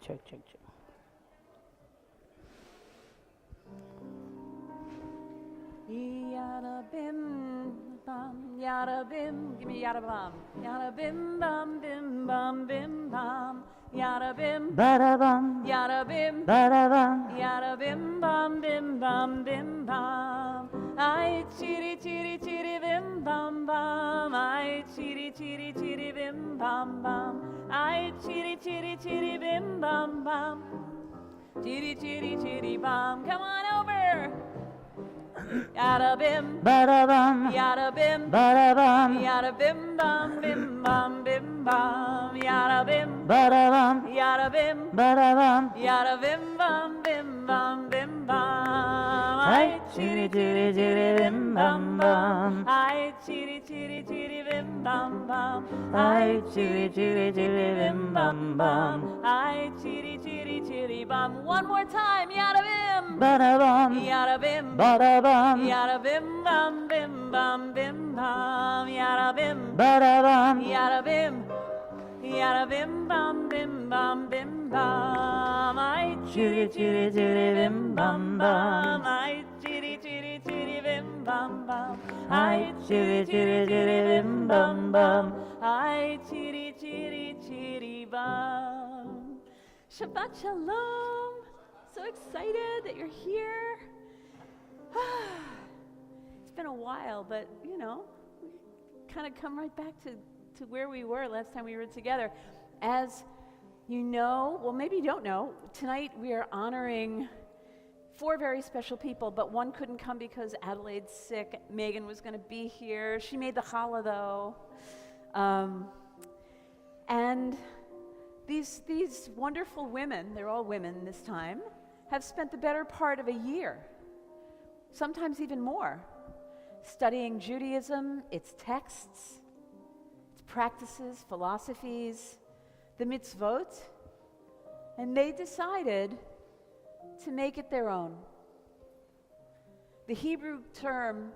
Check, check, check. Yada bim bam, yada bim, give me yada bam, yada bim bam, bim bam, bim bam, yada bim, bada bam, yada bim, bada bam, yada bim bam, bim bam, bim bam. I chitty chitty chitty bim bam bam, I chitty chitty chitty bim bam bam, I chitty chitty chitty bim bam bam, chitty chitty chitty bam. Come on over. Yada bim, bada bum, yada bim, bada bum, yada bim bum, bim bum, bim bum, yada bim, bada bum, yada bim, bada bum, yada bim bum, bim bum, bim bum. I chitty chitty chitty bim bum bum, I chitty chitty chitty bim bum bum, I chitty chitty chitty bim bum bum, I chitty chitty chitty bum. One more time, yada bim, bada bum, yada bim, bada bum, yada bim bum, bim bum, bim bum, yada bim, bada bum, yada bim, yada bim bum, bim bum, bim bum. I chitty chitty chitty bim bum bum, I chitty chitty chitty bim bum bum, I chitty chitty chitty bim bum bum, I chitty chitty chitty bum. Shabbat shalom. So excited that you're here. It's been a while, but you know, we kind of come right back to where we were last time we were together. As you know, well, maybe you don't know, tonight we are honoring 4 very special people, but one couldn't come because Adelaide's sick. Megan was going to be here. She made the challah, though. And these wonderful women, they're all women this time, have spent the better part of a year, sometimes even more, studying Judaism, its texts, its practices, philosophies, the mitzvot, and they decided to make it their own. The Hebrew term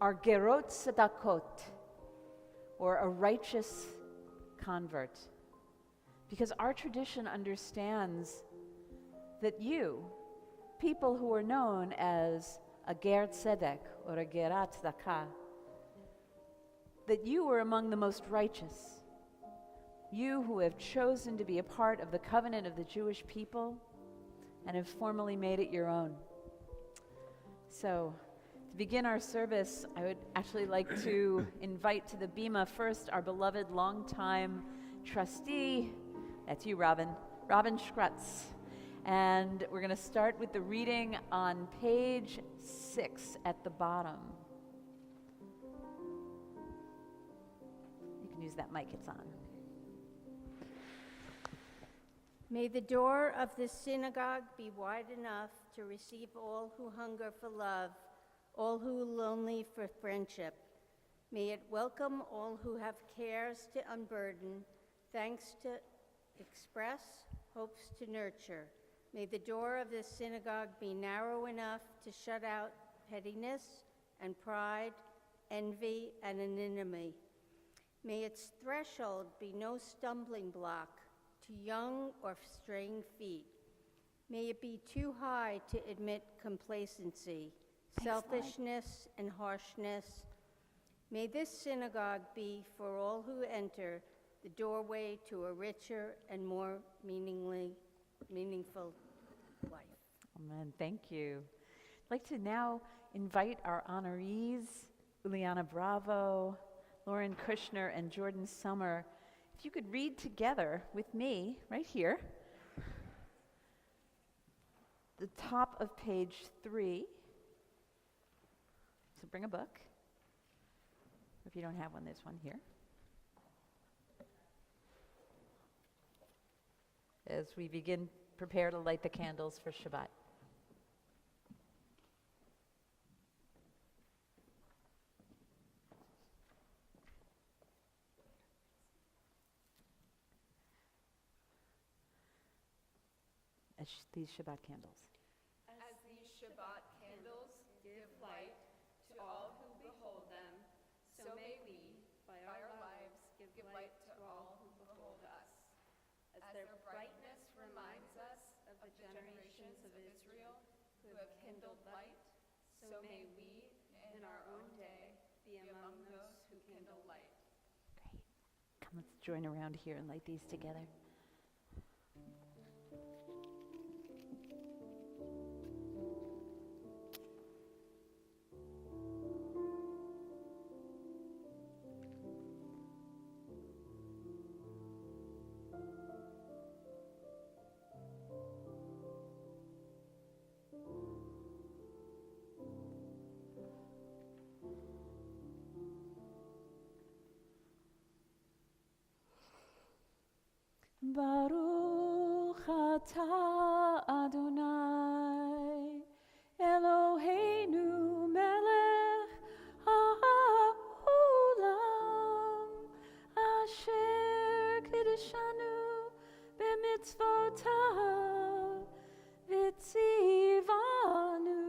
are gerot tzedakot, or a righteous convert, because our tradition understands that you, people who are known as a ger tzedek or a gerat tzedakah, that you are among the most righteous. You who have chosen to be a part of the covenant of the Jewish people and have formally made it your own. So, to begin our service, I would actually like to invite to the bima first our beloved longtime trustee. That's you, Robin Schkrutz. And we're going to start with the reading on page 6 at the bottom. You can use that mic, it's on. May the door of this synagogue be wide enough to receive all who hunger for love, all who lonely for friendship. May it welcome all who have cares to unburden, thanks to express, hopes to nurture. May the door of this synagogue be narrow enough to shut out pettiness and pride, envy and anonymity. May its threshold be no stumbling block to young or straying feet. May it be too high to admit complacency, selfishness, and harshness. May this synagogue be, for all who enter, the doorway to a richer and more meaningful life. Amen. Thank you. I'd like to now invite our honorees, Uliana Bravo, Lauren Kushner, and Jordan Summer. If you could read together with me, right here, the top of page 3. So bring a book. If you don't have one, there's one here. As we begin, prepare to light the candles for Shabbat. As these Shabbat candles. As these Shabbat candles give light to all who behold them, so may we, by our lives, give light to all who behold us. As their brightness kindled light, so may we, in our own day, be among those who kindle light. Great. Come, let's join around here and light these together. Baruch atah Adonai Eloheinu melech ha'olam asher kiddushanu b'mitzvotav v'tzivanu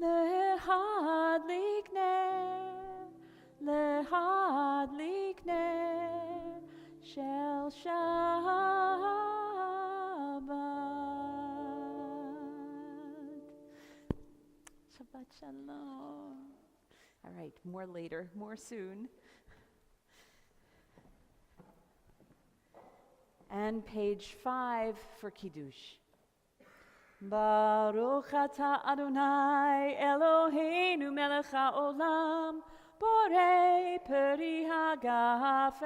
lehadlik ner shel Shabbat Shalom. All right, more later, more soon. And page 5 for Kiddush. Baruch atah Adonai Eloheinu melech haolam borei peri hagafen.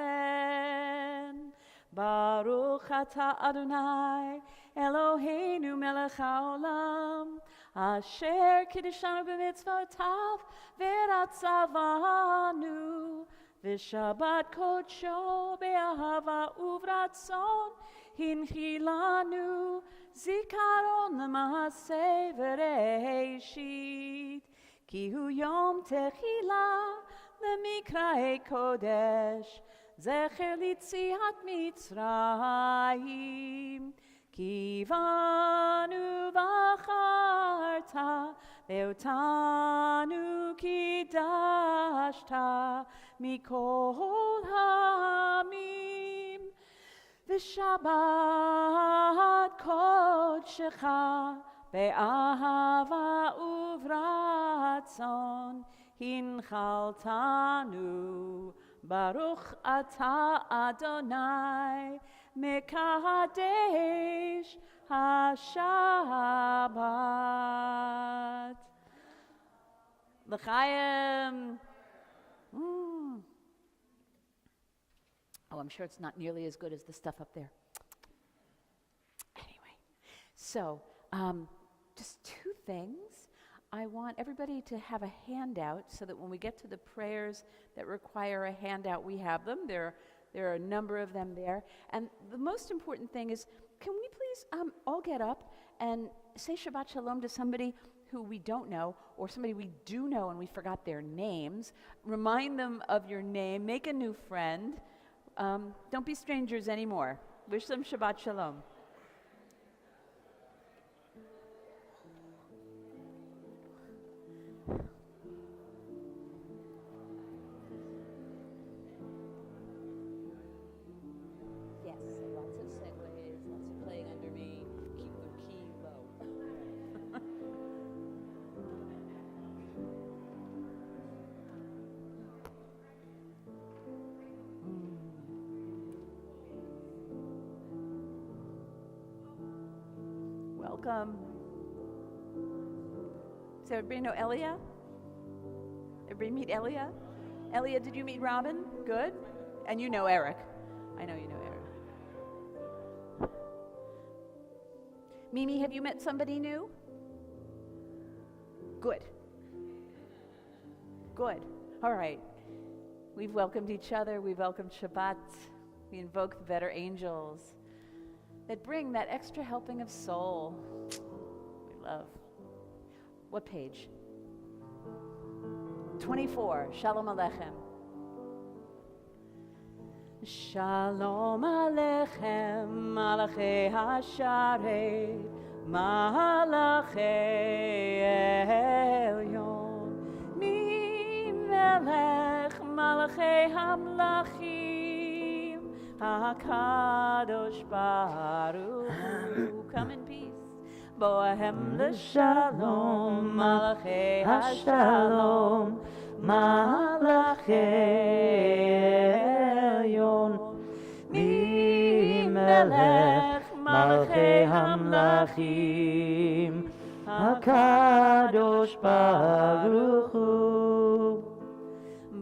Baruch atah Adonai Eloheinu melech haolam asher kiddushanu b'mitzvotav v'ratzavanu v'shabbat kodsho be'ahava uvratzon hinchilanu zikaron l'maaseh v'reishit ki hu yom techila l'mikrae kodesh zecher litziat mitzrayim kivanu v'acharta ve'otanu kidashta mikol ha'amim v'shabbat kodshecha be'ahava uvratzon hinchaltanu Baruch atah Adonai mekadesh haShabbat. L'chaim. Oh, I'm sure it's not nearly as good as the stuff up there. Anyway, so just two things. I want everybody to have a handout so that when we get to the prayers that require a handout, we have them. There are a number of them there. And the most important thing is, can we please all get up and say Shabbat Shalom to somebody who we don't know or somebody we do know and we forgot their names. Remind them of your name. Make a new friend. Don't be strangers anymore. Wish them Shabbat Shalom. Yes, lots of segues, lots of playing under me. Keep the key low. Welcome. Does everybody know Elia? Everybody meet Elia? Elia, did you meet Robin? Good. And you know Eric. I know you know Eric. Mimi, have you met somebody new? Good. Good. All right. We've welcomed each other. We've welcomed Shabbat. We invoke the better angels that bring that extra helping of soul we love. What page? 24. Shalom Aleichem. Shalom Aleichem, Malachei Hasharet, Malachei Elyon, Mi Melech, Malachei Hamlachim, HaKadosh Baruch Hu. Come in peace. Bohem l'shalom, Malachei HaShalom, Malachei Elyon, Melech Malachei Hamlachim, HaKadosh Baruch Hu.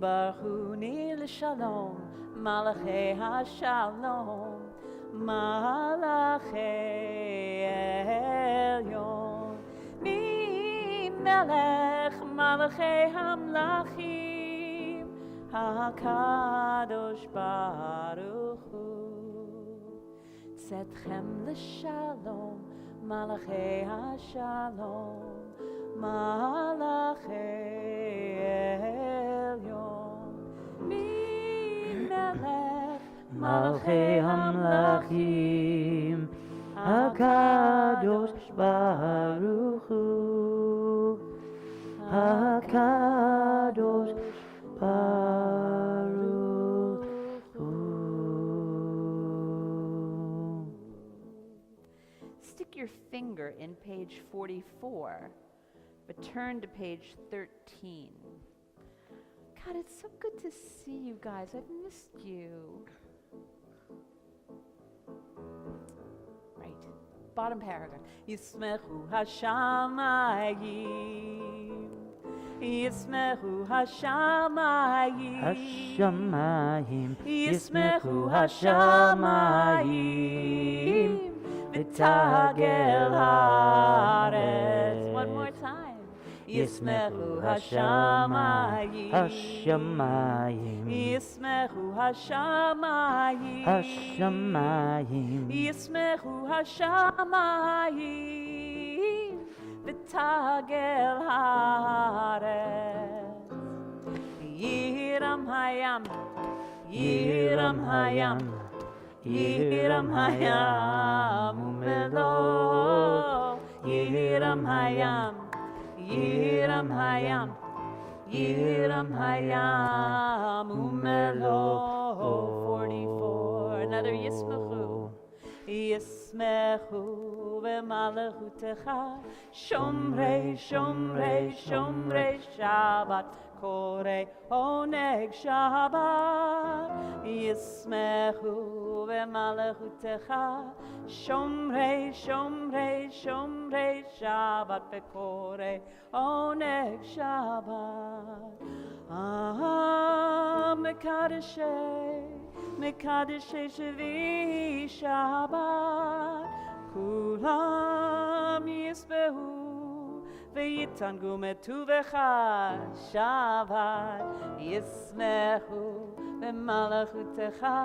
Baruch Hu ni l'shalom, Malachei HaShalom, Malachei Elyon, Melech Malachei Hamlachim, HaKadosh Baruch Hu. Tzedchem l'shalom, Malachei HaShalom, Malachei Elyon, Melech Malachei Hamlachim, HaKadosh Baruch Hu, HaKadosh Baruch Hu. Stick your finger in page 44, but turn to page 13. God, it's so good to see you guys. I've missed you. Right. Bottom paragraph. Yismechu hashamayim. Yismechu hashamayim. Hashamayim. Yismechu hashamayim. V'tagel haaretz. One more time. Yismechu hashamayim. Hashamayim. Yismechu hashamayim. Hashamayim. Yismechu hashamayim. V'tagel haaretz. Yiram hayam. Yiram hayam. Yiram hayam umelo. Yiram hayam. Yiram hayam, Yiram hayam umelo. 44. Another Yismechu. Yismechu v'malachutecha, Shomrei, Shomrei, Shomrei Shabbat, Korei oneg Shabbat. Yismechu v'malachutecha, Shomrei, Shomrei, Shomrei Shabbat, Korei oneg Shabbat. Mekadeshei, Mekadeshei Shvi Shabbat, Kulam Yisbehu, V'yitangu metuvecha Shabbat, Yismechu v'malachutecha,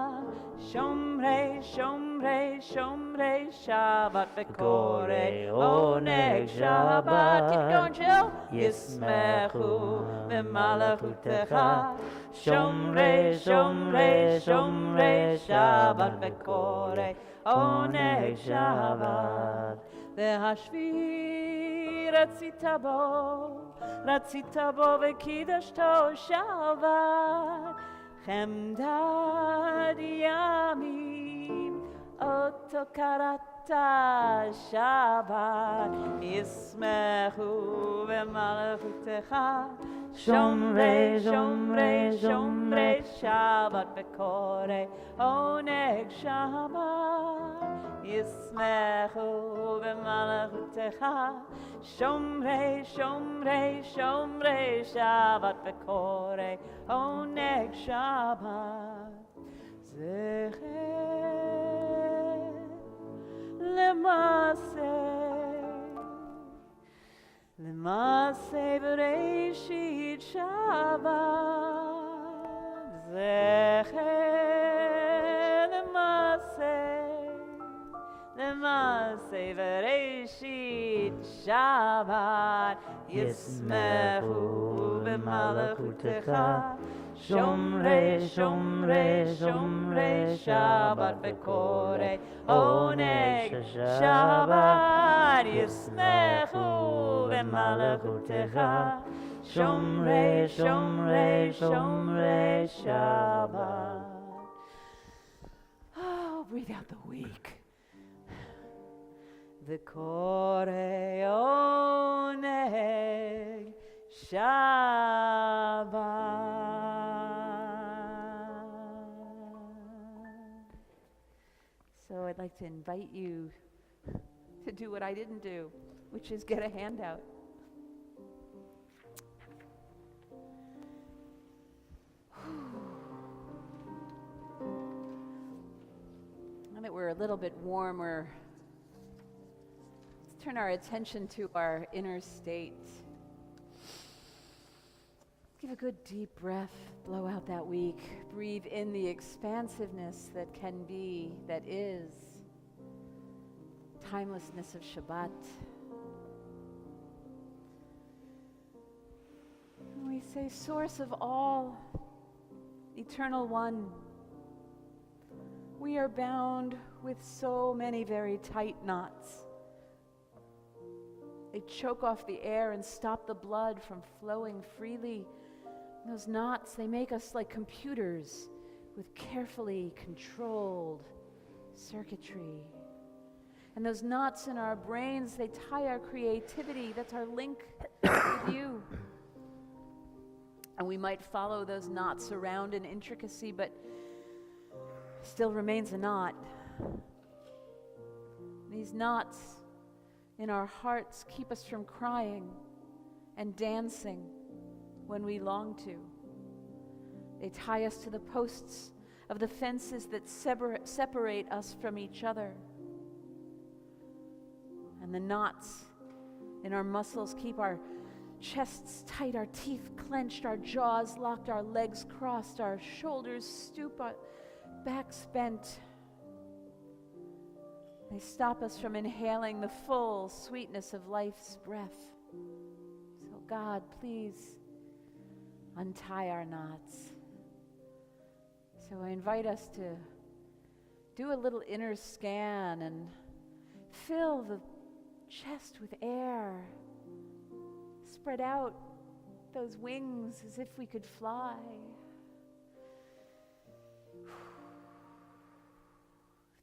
Shomrei, Shomrei, Shomrei Shabbat, V'korei oneg Shabbat. Keep going, Jill. Yismechu v'malachutecha, Shomrei, Shomrei, Shomrei Shabbat, V'korei oneg Shabbat. V'hashvi ratzita bo v'kidashto Shabbat, Chemdad yamim oto karata Shabbat, Yismechu v'malachutecha, Shomrei, Shomrei, Shomrei Shabbat, V'korei oneg Shabbat, Yismechu v'malachutecha, Shomrei, Shomrei, Shomrei Shabbat, V'korei oneg Shabbat. Zecher L'maseh B'reishit Shabbat, Zecher L'maseh B'reishit Shabbat, Yismechu v'malachutecha, Shomrei, Shomrei, Shomrei Shabbat, V'korei oneg Shabbat, Yismechu v'malachutecha, Shomrei, Shomrei, Shomrei Shabbat. Oh, breathe out the weak. v'korei oneg Shabbat. So I'd like to invite you to do what I didn't do, which is get a handout. Now that we're a little bit warmer, let's turn our attention to our inner state. Give a good deep breath, blow out that week, breathe in the expansiveness that can be, that is, timelessness of Shabbat. And we say, source of all, eternal one. We are bound with so many very tight knots. They choke off the air and stop the blood from flowing freely. Those knots, they make us like computers with carefully controlled circuitry. And those knots in our brains, they tie our creativity. That's our link with you. And we might follow those knots around in intricacy, but still remains a knot. These knots in our hearts keep us from crying and dancing when we long to. They tie us to the posts of the fences that separate us from each other. And the knots in our muscles keep our chests tight, our teeth clenched, our jaws locked, our legs crossed, our shoulders stoop, our backs bent. They stop us from inhaling the full sweetness of life's breath. So God, please untie our knots. So I invite us to do a little inner scan and fill the chest with air. Spread out those wings as if we could fly.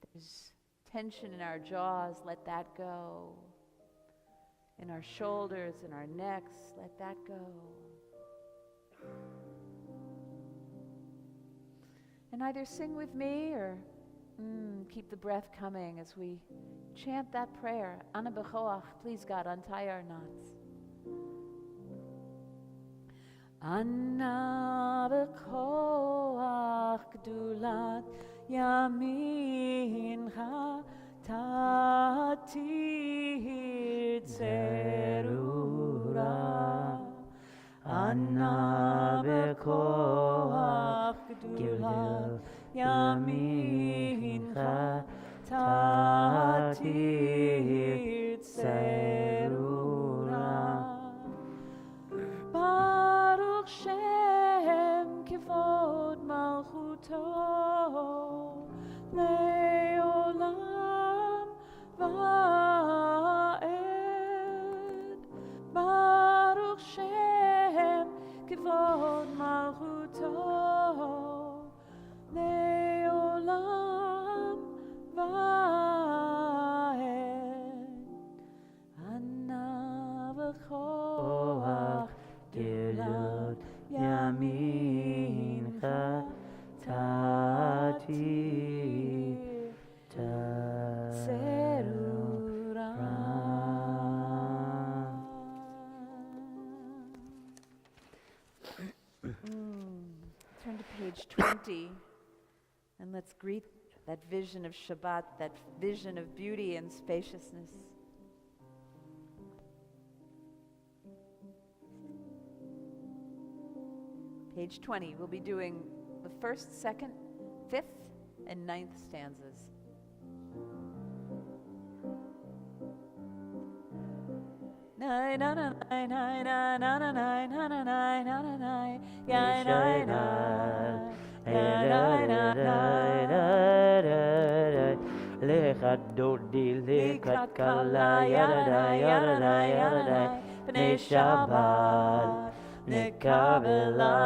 If there's tension in our jaws, let that go. In our shoulders, in our necks, let that go. And either sing with me or keep the breath coming as we chant that prayer. Ana b'choach, please God, untie our knots. Ana b'choach gdulat yamincha tatir tzerura. Ana b'choach gdulat yamincha tatir tzerura. Baruch Shem kivod malchuto leolam va'ed. Baruch Shem kivod malchuto leolam va'ed. Ana v'choach gilot yamincha tatir tzerura. Turn to page 20 and let's greet that vision of Shabbat, that vision of beauty and spaciousness. Page 20, we'll be doing the first, second, fifth, and ninth stanzas. Nine, nine, nine, nine, nine, nine, nine, nine, nine, nine, nine, ya, nine, nine, Lechat dodi lechat kala yada yada yada Bnei Shabbat nekabela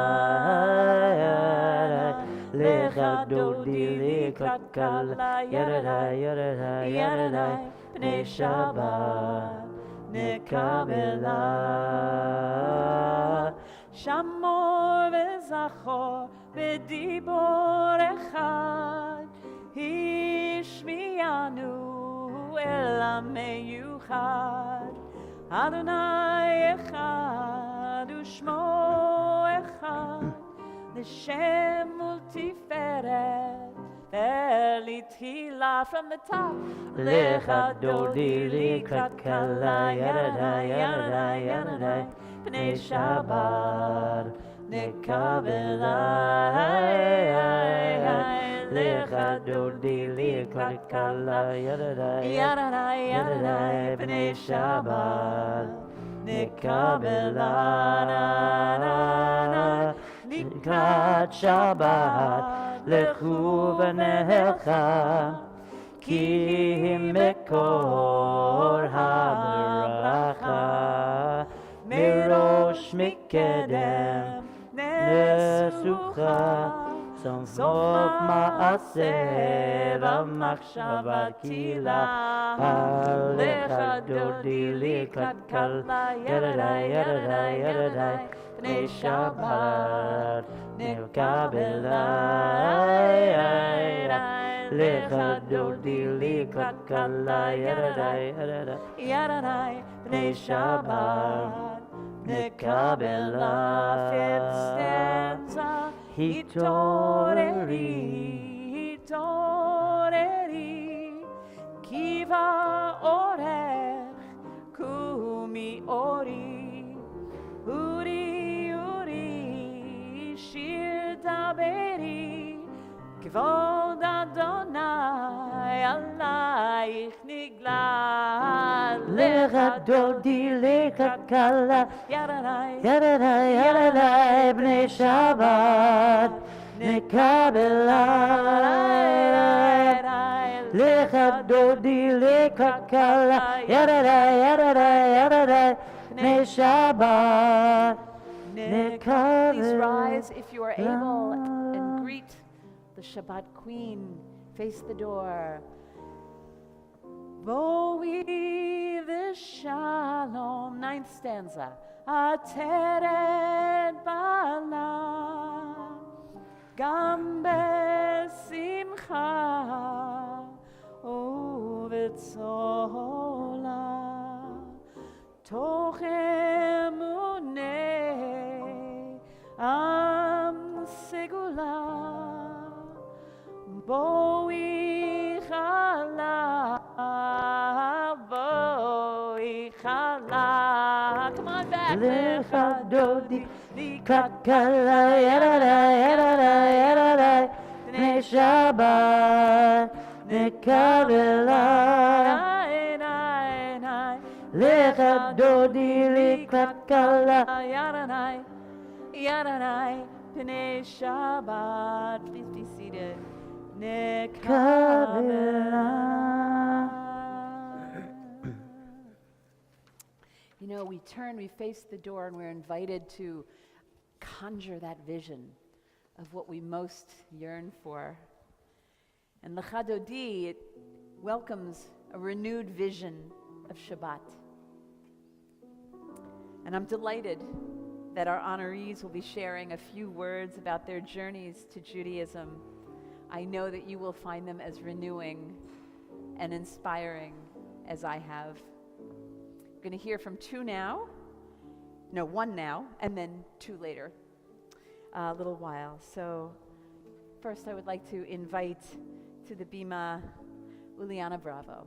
Lecha dodi likrat kala Yadadai Yadadai Yadadai B'nai Shabbat Nekabela Shamor v'zachor v'dibor echad Hishmiyanu el ha-meyuchad Adonai echad u'shmo echad L'shem multiferet Elitila from the top Lecha dodi likrat kala Yadadai Yadadai Yadadai B'nai Shabbat Nekabela Lecha dodi likrat kala Yadadai Yadadai Yadadai B'nai Shabbat Nekabela Likrat Shabbat Lechu v'necha Ki mekor ha-beracha Mirosh mikedem nesucha Sof ma'aseh v'machshava kila Lecha dodi likrat kala Yadadai Yadadai Yadadai B'nai Shabbat Nekabela Lecha dodi likrat kala Yadadai Yadadai Yadadai B'nai Shabbat Nekabela fifth stanza Hitoreri Kiva orech Kumi ori Uri Shir daberi Kivod Adonai Alayich niglal Lecha dodi likrat kala Yadadai Yadadai Yadadai B'nai Shabbat Nekabela Lecha dodi likrat kala Yadadai Yadadai Yadadai B'nai Shabbat Please rise if you are able and greet the Shabbat Queen. Face the door. Vo'i v'shalom, ninth stanza. Ateret bala, gam besimcha, u'v'tzola, toch emunei, am segula, Boi chala, come on back. Lecha dodi likrat kala Yadadai Yadadai Yadadai B'nai Shabbat Nekabela Lecha dodi likrat kala Yadadai, B'nai Shabbat. Please be seated. Kabela. You know, we face the door, and we're invited to conjure that vision of what we most yearn for. And Lecha Dodi, it welcomes a renewed vision of Shabbat. And I'm delighted that our honorees will be sharing a few words about their journeys to Judaism. I know that you will find them as renewing and inspiring as I have. We're going to hear from one now, and then two later, a little while. So first I would like to invite to the Bima Uliana Bravo.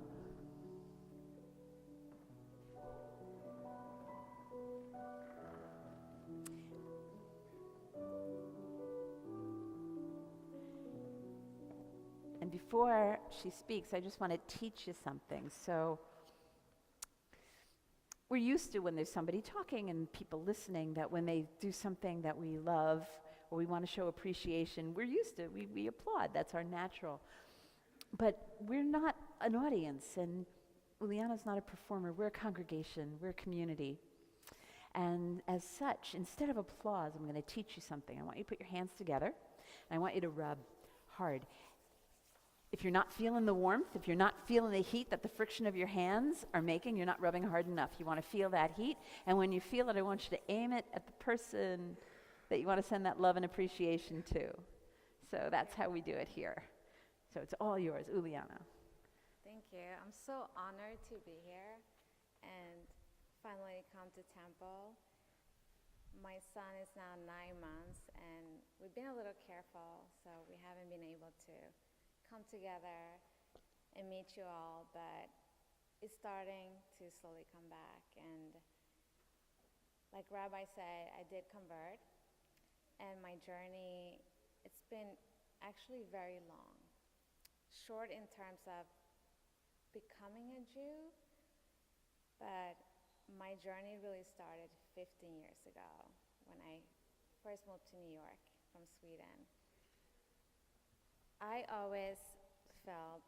And before she speaks, I just want to teach you something. So we're used to, when there's somebody talking and people listening, that when they do something that we love or we want to show appreciation, we're used to, we applaud. That's our natural. But we're not an audience, and Uliana's not a performer. We're a congregation. We're a community. And as such, instead of applause, I'm going to teach you something. I want you to put your hands together. And I want you to rub hard. If you're not feeling the warmth, if you're not feeling the heat that the friction of your hands are making, you're not rubbing hard enough. You want to feel that heat. And when you feel it, I want you to aim it at the person that you want to send that love and appreciation to. So that's how we do it here. So it's all yours, Uliana. Thank you. I'm so honored to be here and finally come to temple. My son is now 9 months, and we've been a little careful, so we haven't been able to come together and meet you all, but it's starting to slowly come back. And like Rabbi said, I did convert, and my journey, it's been actually very long. Short in terms of becoming a Jew, but my journey really started 15 years ago when I first moved to New York from Sweden. I always felt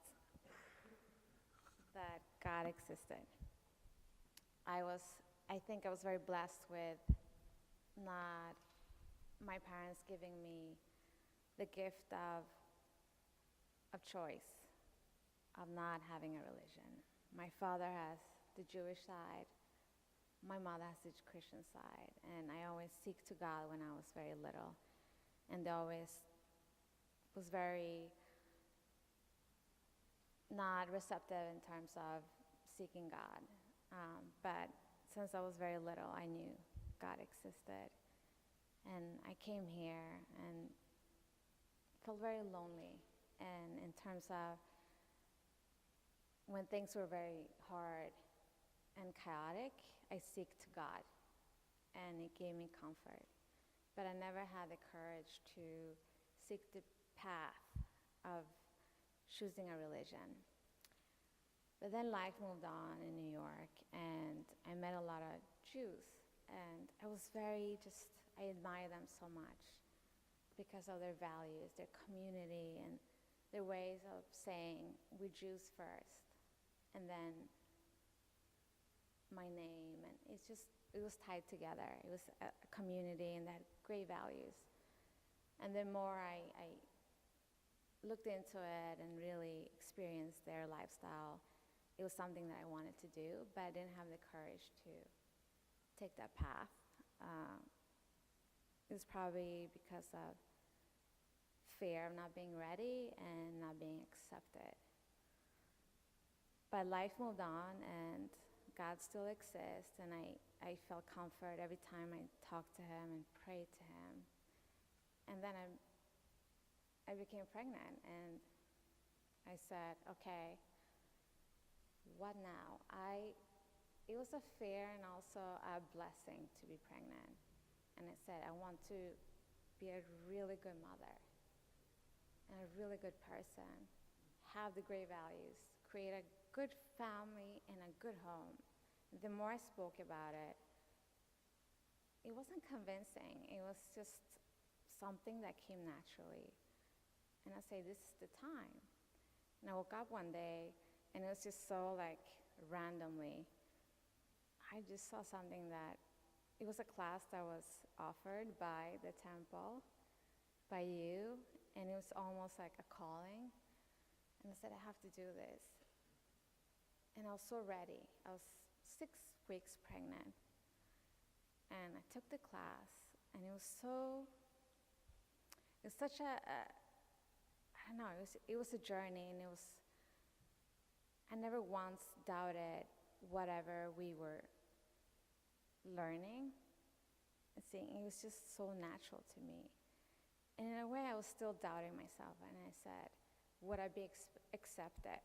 that God existed. I think I was very blessed with not my parents giving me the gift of choice, of not having a religion. My father has the Jewish side, my mother has the Christian side, and I always seek to God when I was very little, and they always was very not receptive in terms of seeking God. But since I was very little, I knew God existed. And I came here and felt very lonely. And in terms of when things were very hard and chaotic, I seeked to God, and it gave me comfort. But I never had the courage to seek the path of choosing a religion. But then life moved on in New York, and I met a lot of Jews, and I admire them so much because of their values, their community, and their ways of saying, we're Jews first, and then my name, and it was tied together. It was a community and that great values. And the more I looked into it and really experienced their lifestyle, it was something that I wanted to do, but I didn't have the courage to take that path. It was probably because of fear of not being ready and not being accepted. But life moved on, and God still exists, and I felt comfort every time I talked to him and prayed to him. And then I became pregnant, and I said, okay, what now? It was a fear and also a blessing to be pregnant. And I said, I want to be a really good mother and a really good person, have the great values, create a good family and a good home. The more I spoke about it, it wasn't convincing. It was just something that came naturally. And I say, this is the time. And I woke up one day, and it was just so randomly. I just saw something that, it was a class that was offered by the temple, by you, and it was almost like a calling. And I said, I have to do this. And I was so ready. I was 6 weeks pregnant. And I took the class, and it was such a I don't know, it was a journey, and I never once doubted whatever we were learning and seeing. It was just so natural to me. And in a way, I was still doubting myself, and I said, would I be accepted?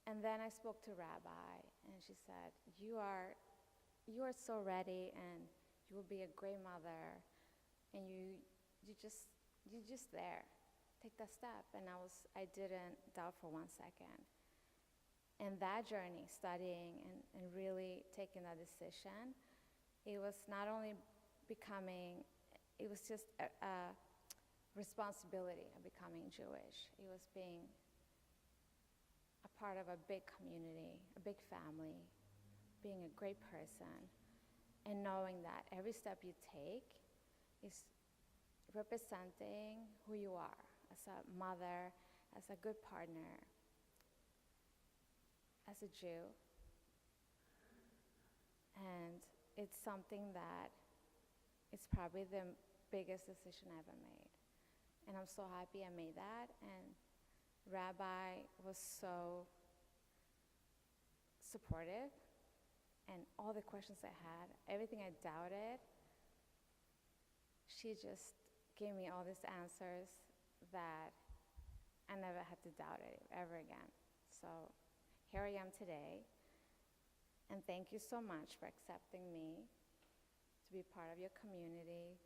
And then I spoke to Rabbi, and she said, you are so ready, and you will be a great mother, and you're just there. Take that step. And I didn't doubt for 1 second. And that journey, studying and really taking that decision, it was not only it was just a responsibility of becoming Jewish. It was being a part of a big community, a big family, being a great person, and knowing that every step you take is representing who you are as a mother, as a good partner, as a Jew. And it's something that it's probably the biggest decision I ever made. And I'm so happy I made that. And Rabbi was so supportive. And all the questions I had, everything I doubted, she just gave me all these answers that I never had to doubt it ever again. So here I am today. And thank you so much for accepting me to be part of your community.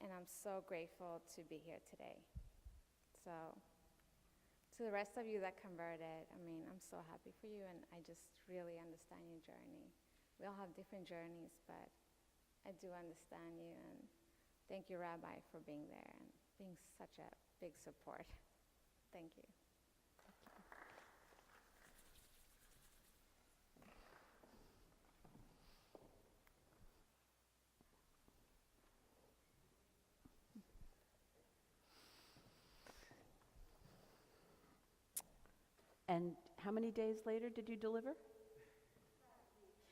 And I'm so grateful to be here today. So to the rest of you that converted, I mean, I'm so happy for you, and I just really understand your journey. We all have different journeys, but I do understand you, and thank you, Rabbi, for being there and being such a big support. Thank you. And how many days later did you deliver?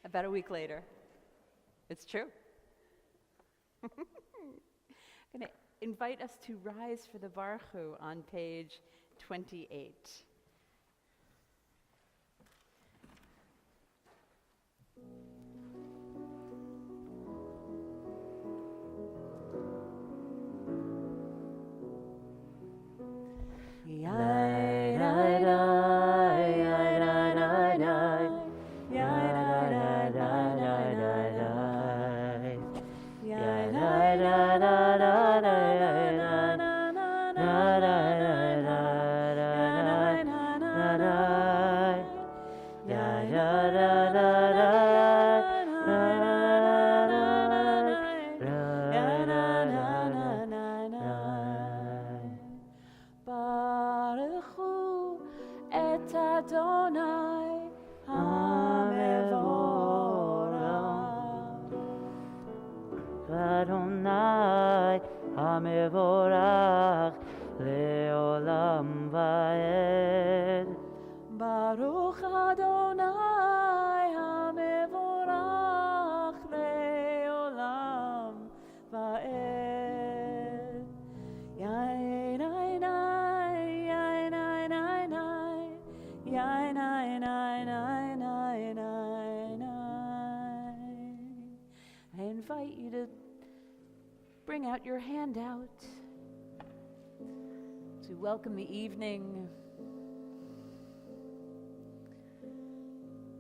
About a week later. It's true. I'm going to invite us to rise for the Baruch Hu on page 28. Adonai HaMevorach Leolam Vaed. Baruch Adonai HaMevorach Leolam Vaed. Yain ai nai, yain ai nai nai, yain ai nai nai nai nai nai. I invite you to bring out your handout to welcome the evening.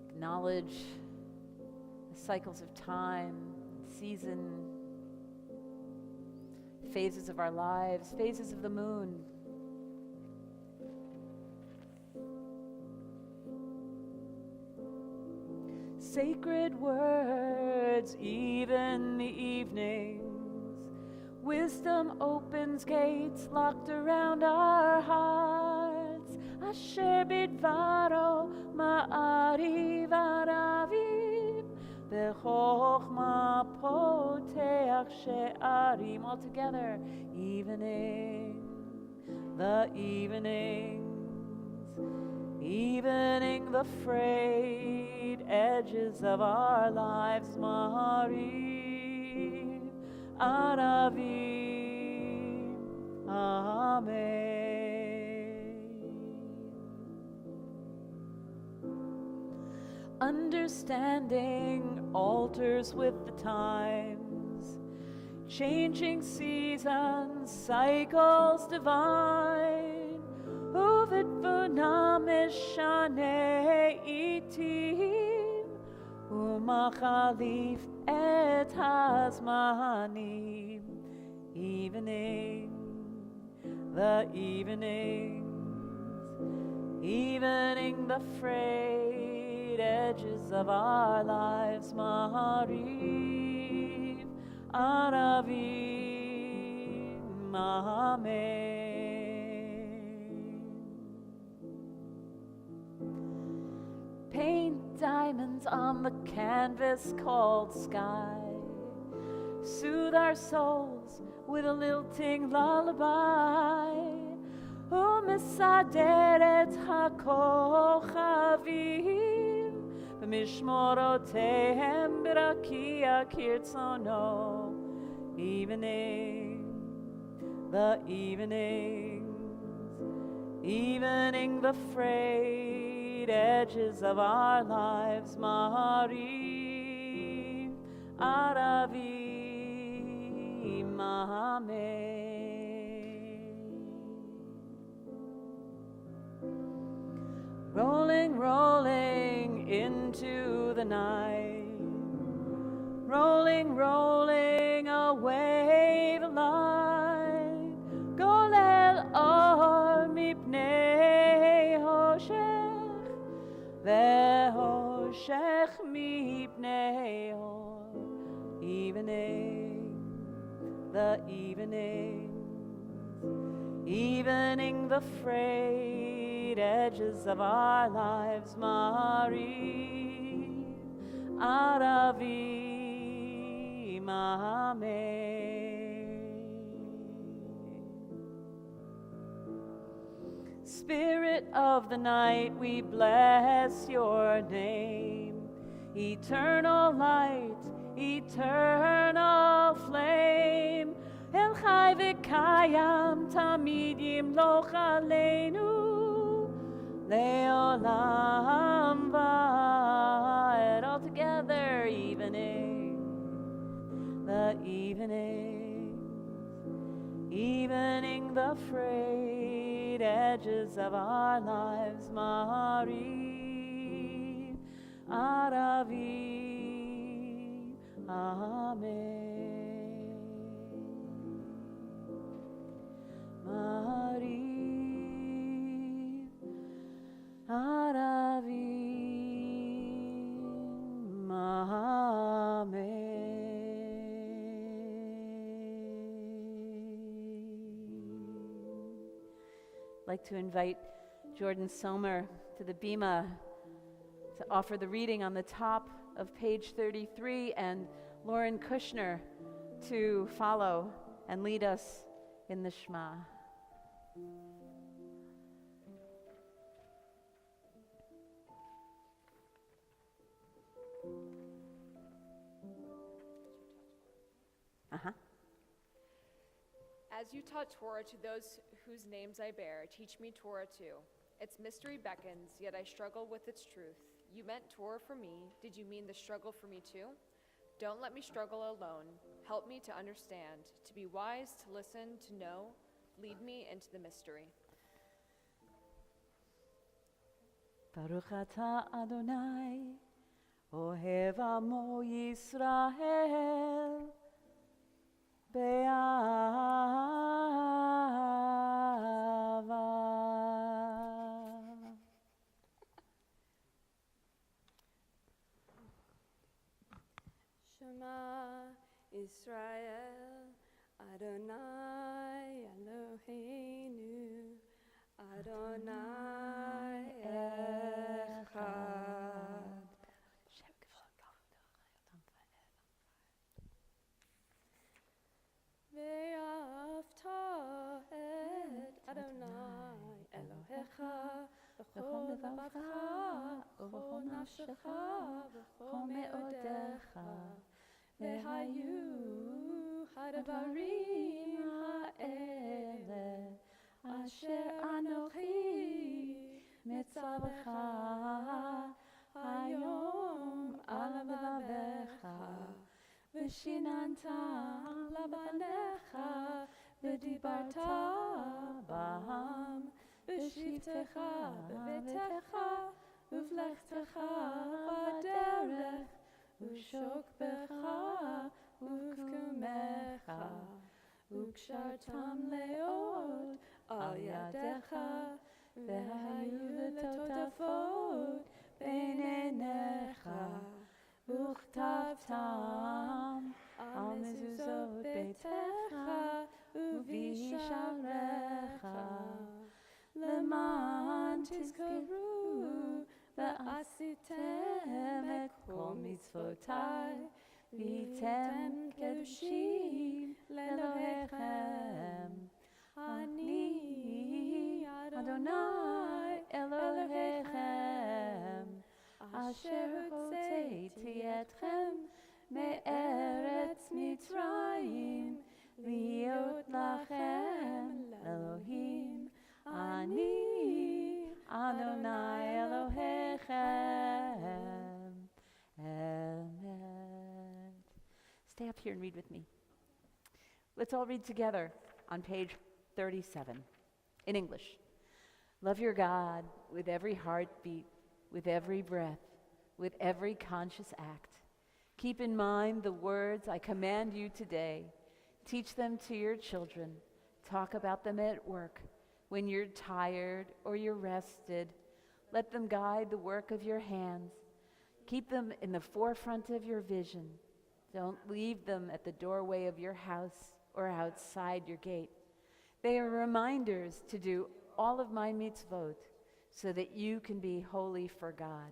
Acknowledge the cycles of time, season, phases of our lives, phases of the moon. Sacred words, even the evenings. Wisdom opens gates locked around our hearts. Asher bidvaro ma'ariv aravim, b'chochma poteach she'arim. All together, evening, the evenings, evening the frayed edges of our lives, ma'ariv aravim. Amen. Understanding alters with the times, changing seasons, cycles divine. Uvid vuna meshane itim, umachalif et hazmanim. Evening, the evenings, evening the frayed edges of our lives, Ma'ariv, Aravim, Amen. Paint diamonds on the canvas called sky. soothe our souls with a lilting lullaby. ומסדרת הכוכבים במשמורותיהם ברקיע כרצונו. Evening, the evening the frayed edges of our lives. Maariv, Aravi, Amen. Rolling, rolling into the night, rolling, rolling away the light. Golel or mipnei hoshech, vehoshech mipnei or. Evening, the evening the frayed edges of our lives. Maariv, Aravi, Amen. Spirit of the night, we bless your name. Eternal light, eternal flame. El Chai v'Kayam tamid yimloch aleinu leolam va'ed. All together, evening, the evening the frayed edges of our lives. Maariv, Aravi, Amen. Maariv, Aravi, Amen. I'd like to invite Jordan Somer to the Bima to offer the reading on the top of page 33, and Lauren Kushner to follow and lead us in the Shema. As you taught Torah to those whose names I bear, teach me Torah too. Its mystery beckons, yet I struggle with its truth. You meant Torah for me. Did you mean the struggle for me too? Don't let me struggle alone. Help me to understand, to be wise, to listen, to know. Lead me into the mystery. Baruch atah Adonai, ohev amo Yisrael, be'ahava. Shema Israel, Adonai Eloheinu, Adonai Echad. Ve'afta et Adonai Elohecha b'chol levavecha v'chol nafshecha v'chol me'odecha. Ve'hayu hadvarim ha'ele asher anochi mitzavecha hayom al levavecha v'shinanta labanecha v'dibarta b'ham v'shivtecha v'vetecha v'vlechtecha b'derech v'shokbecha v'kkumecha v'kshartam leod al yadecha v'hayu l'totafot bein einecha v'uchtavtam al mezuzot beitecha u'visharecha leman tizkaru v'asitem et kol mitzvotai v'it הייתם קדושים לאלוהיכם. אני אדוני אלוהיכם, אשר הוצאתי אתכם מארץ מצרים, להיות לכם אלוהים. אני אדוני אלוהיכם. Amen. Stay up here and read with me. Let's all read together on page 37 in English. Love your God with every heartbeat, with every breath, with every conscious act. Keep in mind the words I command you today. Teach them to your children. Talk about them at work, when you're tired or you're rested. Let them guide the work of your hands. Keep them in the forefront of your vision. Don't leave them at the doorway of your house or outside your gate. They are reminders to do all of my mitzvot so that you can be holy for God.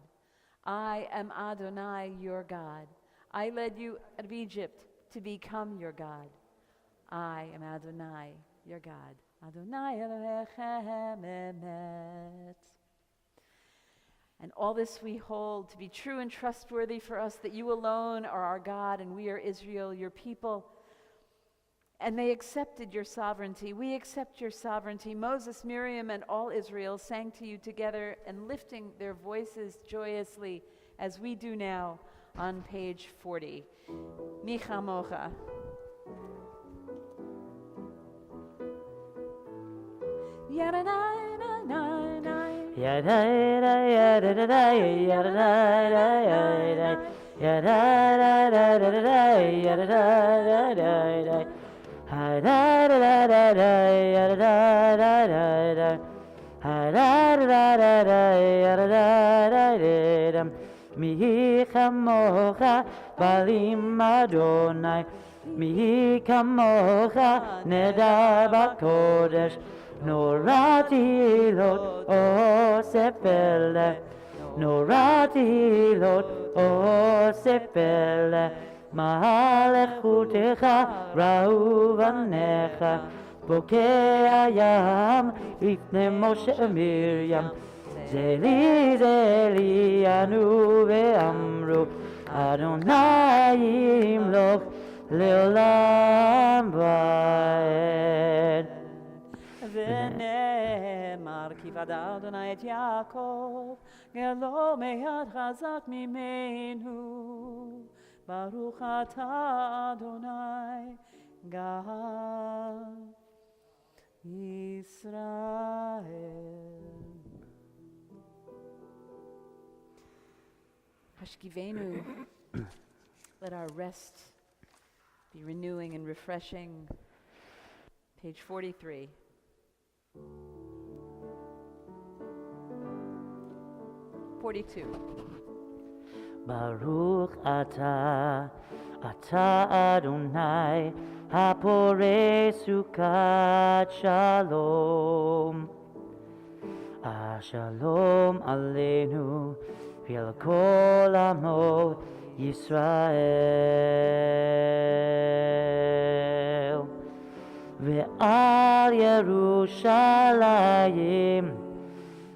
I am Adonai, your God. I led you out of Egypt to become your God. I am Adonai, your God. Adonai Elohechem emet. And all this we hold to be true and trustworthy for us, that you alone are our God and we are Israel, your people. And they accepted your sovereignty. We accept your sovereignty. Moses, Miriam, and all Israel sang to you together and lifting their voices joyously, as we do now on page 40. Mi chamocha. Mi chamocha balim Adonai, mi kamocha nedar bakodesh, norati lot osepele, norati lot osepele, ma'alechutecha ra'u vanecha, bokeh hayam ifne Moshe Miriam, zeli zeli anu ve'amru, Adonai yimloch le'olam va'ed. ונאמר כי ודע אדוני את יעקב, גלו מיד חזק ממנו. ברוך אתה אדוני גאל ישראל. Hashkivenu, let our rest be renewing and refreshing. Page 43. Baruch atah, atah Adonai, hapore sukat shalom. Shalom aleinu, v'al kol amo Yisrael. Ve'al Yerushalayim,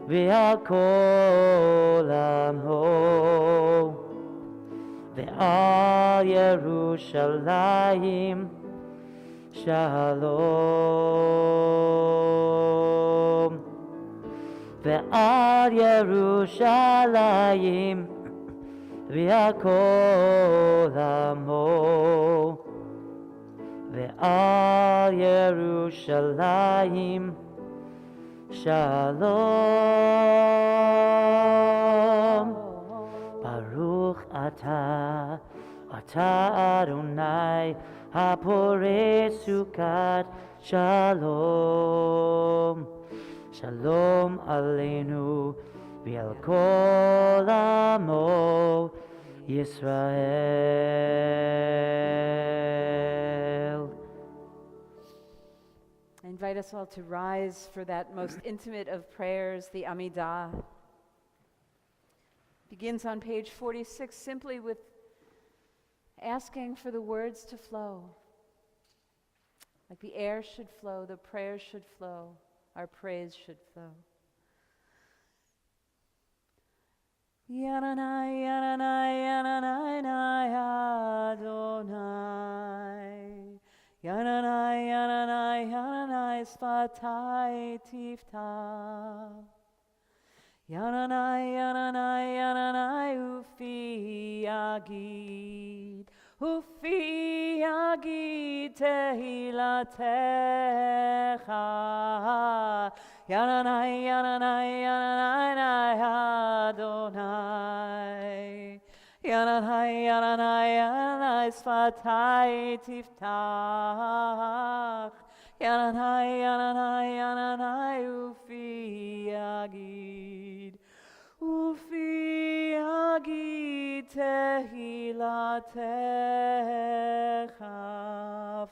ve'al kol amo, ve'al Yerushalayim, shalom. Ve'al Yerushalayim, ve'al kol amo, ve'al Yerushalayim, shalom. Baruch atah, atah Adonai, hapore sukat shalom. Shalom aleinu, v'al kol amo Yisrael. I invite us all to rise for that most intimate of prayers, the Amidah. Begins on page 46 simply with asking for the words to flow. Like the air should flow, the prayers should flow, our praise should flow. Yananai, Yananai, Yananai, Nai Adonai. Yananai, Yananai, Yananai, Sfatai Tifta. Yananai, Yananai, Yananai, Ufi Yagid. Ufi Yagid Tehilatecha. Yananai, Yananai, Yananai, Nai Adonai. Yananai, Yananai, Yananai, Sfatai Tiftach. Yananai, Yananai, Yananai, Ufi Yagid. Ufi Yagid Tehilatecha.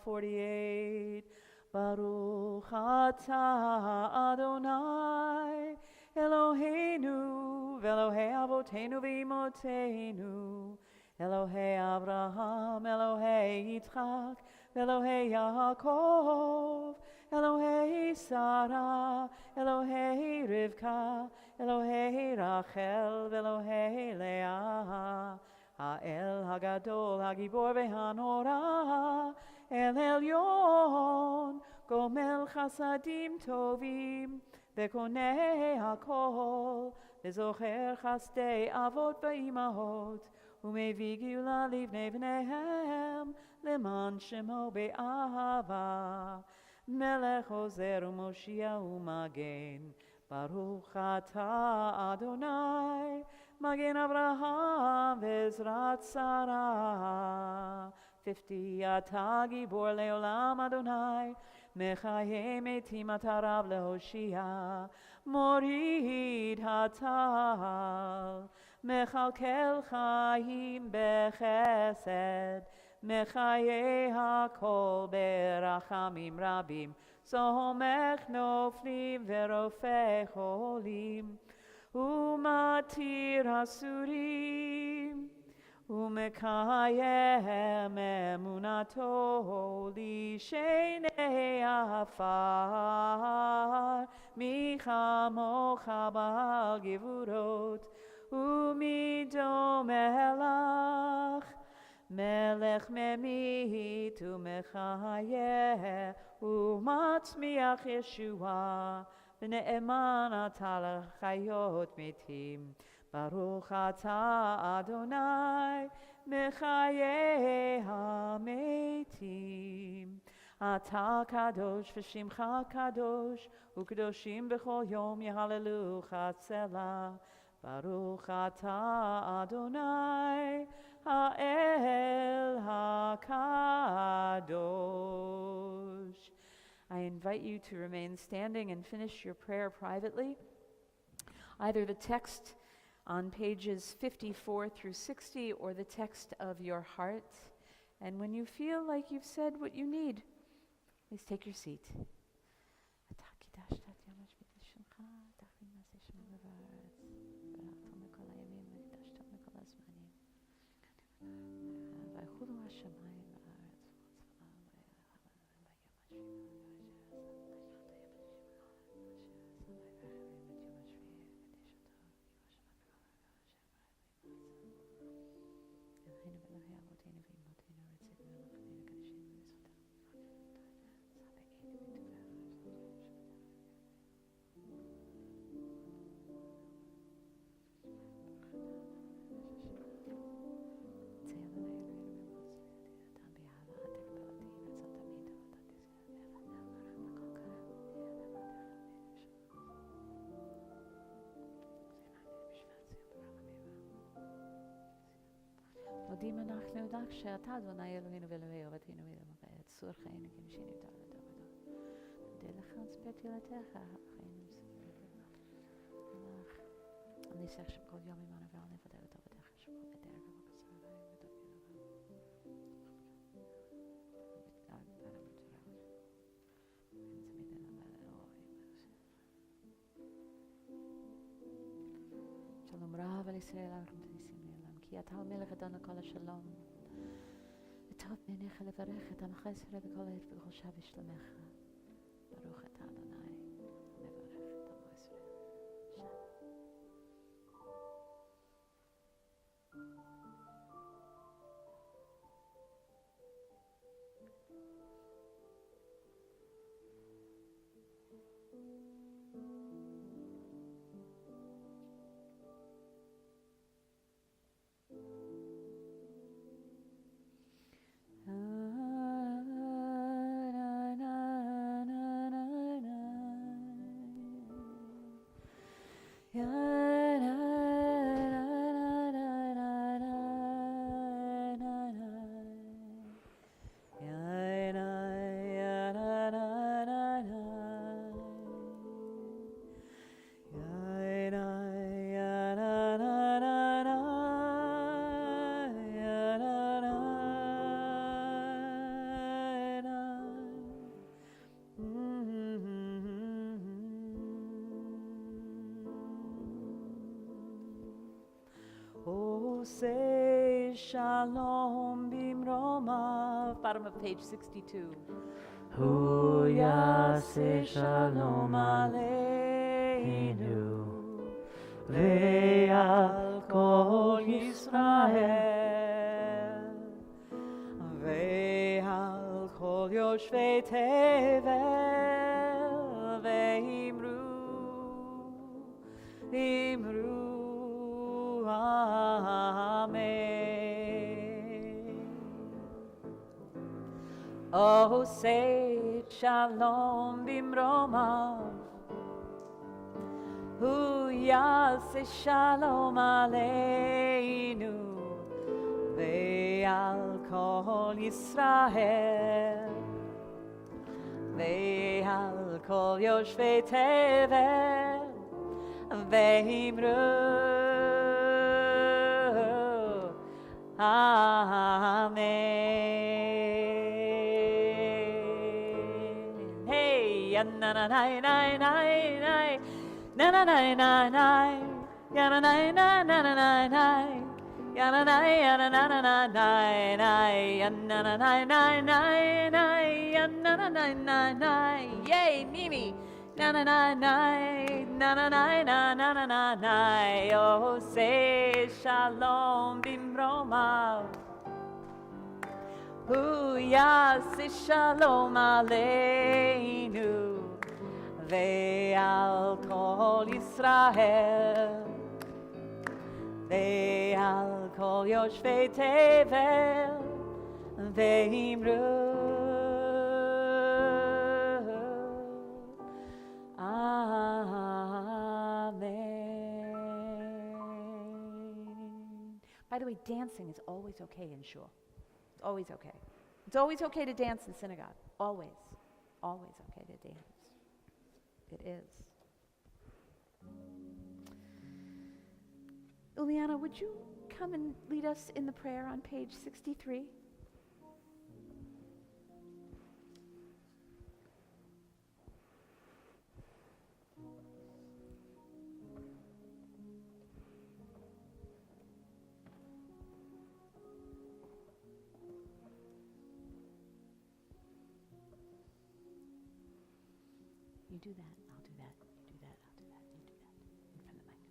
48. Baruch atah Adonai Eloheinu v'Elohei Avotenu v'Imotenu Elohei Abraham Elohei Yitzchak v'Elohei Yaakov Elohei Sarah Elohei Rivka Elohei Rachel v'Elohei Leah Ha'el Hagadol Hagibor v'Hanora El Elyon, Gomel Chasadim Tovim, Vekonei HaKol, Vezocher Chasdei Avot V'Imahot, Umevi Gila Livnei V'nehem, Leman Shemo Be'ahava, Melech Ozer U'Moshia U'Magen, Baruch Atah Adonai, Magen Avraham V'Ezrat Sarah. 50. Atah Gibor Leolam Adonai, Mechaye Metim Atarav Lehoshia, Morid Hatal, Mechalkel Chaim Bechesed, Mechaye Hakol Berachamim Rabim, Somech Noflim Verofei Cholim, Umatir Hasurim, Umekayem emunato lishenei afar michamocha bal gevurot umidom elach melech memit umechayeh umatzmiach Yeshua v'ne'eman atah chayot metim Baruch atah Adonai mechaye hametim. Atah kadosh v'shimcha kadosh u'kadoshim b'chol yom yehalelucha tzela. Baruch atah Adonai ha'el hakadosh. I invite you to remain standing and finish your prayer privately. Either the text on pages 54 through 60 or the text of your heart. And when you feel like you've said what you need, please take your seat. מודים אנחנו לך שאתה אדוני אלוהינו ואלוהי אבותינו ואלוהים בארץ צור חיינו כמשנים תעלה דעתו נודה לך נצפה תהילתך חיינו לך אני אשך שבכל יום עמנו ואל נפדה את עבודך שבכל בדרך ובקצר שלום רב על ישראל כי אתה המלך אדוני כל השלום טוב בעיניך לברך את עמך ישראל בכל עת ובכל שעה בשלומך. ברוך אתה אדוני, מברך את עמו ישראל. Say shalom bimromav. Bottom of page 62. Hu yaseh shalom aleinu ve'al kol Yisrael ve'al kol yoshvei tevel ve'imru Amen. Oh, say shalom bimromav. Hu yaseh shalom aleinu ve'al kol Yisrael ve'al kol yoshvei tevel ve'imru Amen. Hey, na na na na na na na na na na na ya na na na na na na na ya na na ya na na na na na na ya na na na na na na ya na na na na na yay Mimi na na na na na na na na na na na na oh say shalom bimromav hu yaseh shalom aleinu ve'al kol Yisrael ve'al kol yoshvei tevel ve'imru By the way, dancing is always okay in shul. It's always okay. It's always okay to dance in synagogue. Always. Always okay to dance. It is. Uliana, would you come and lead us in the prayer on page 63? You do that, I'll do that, you do that, I'll do that, you do that, in front of the mic.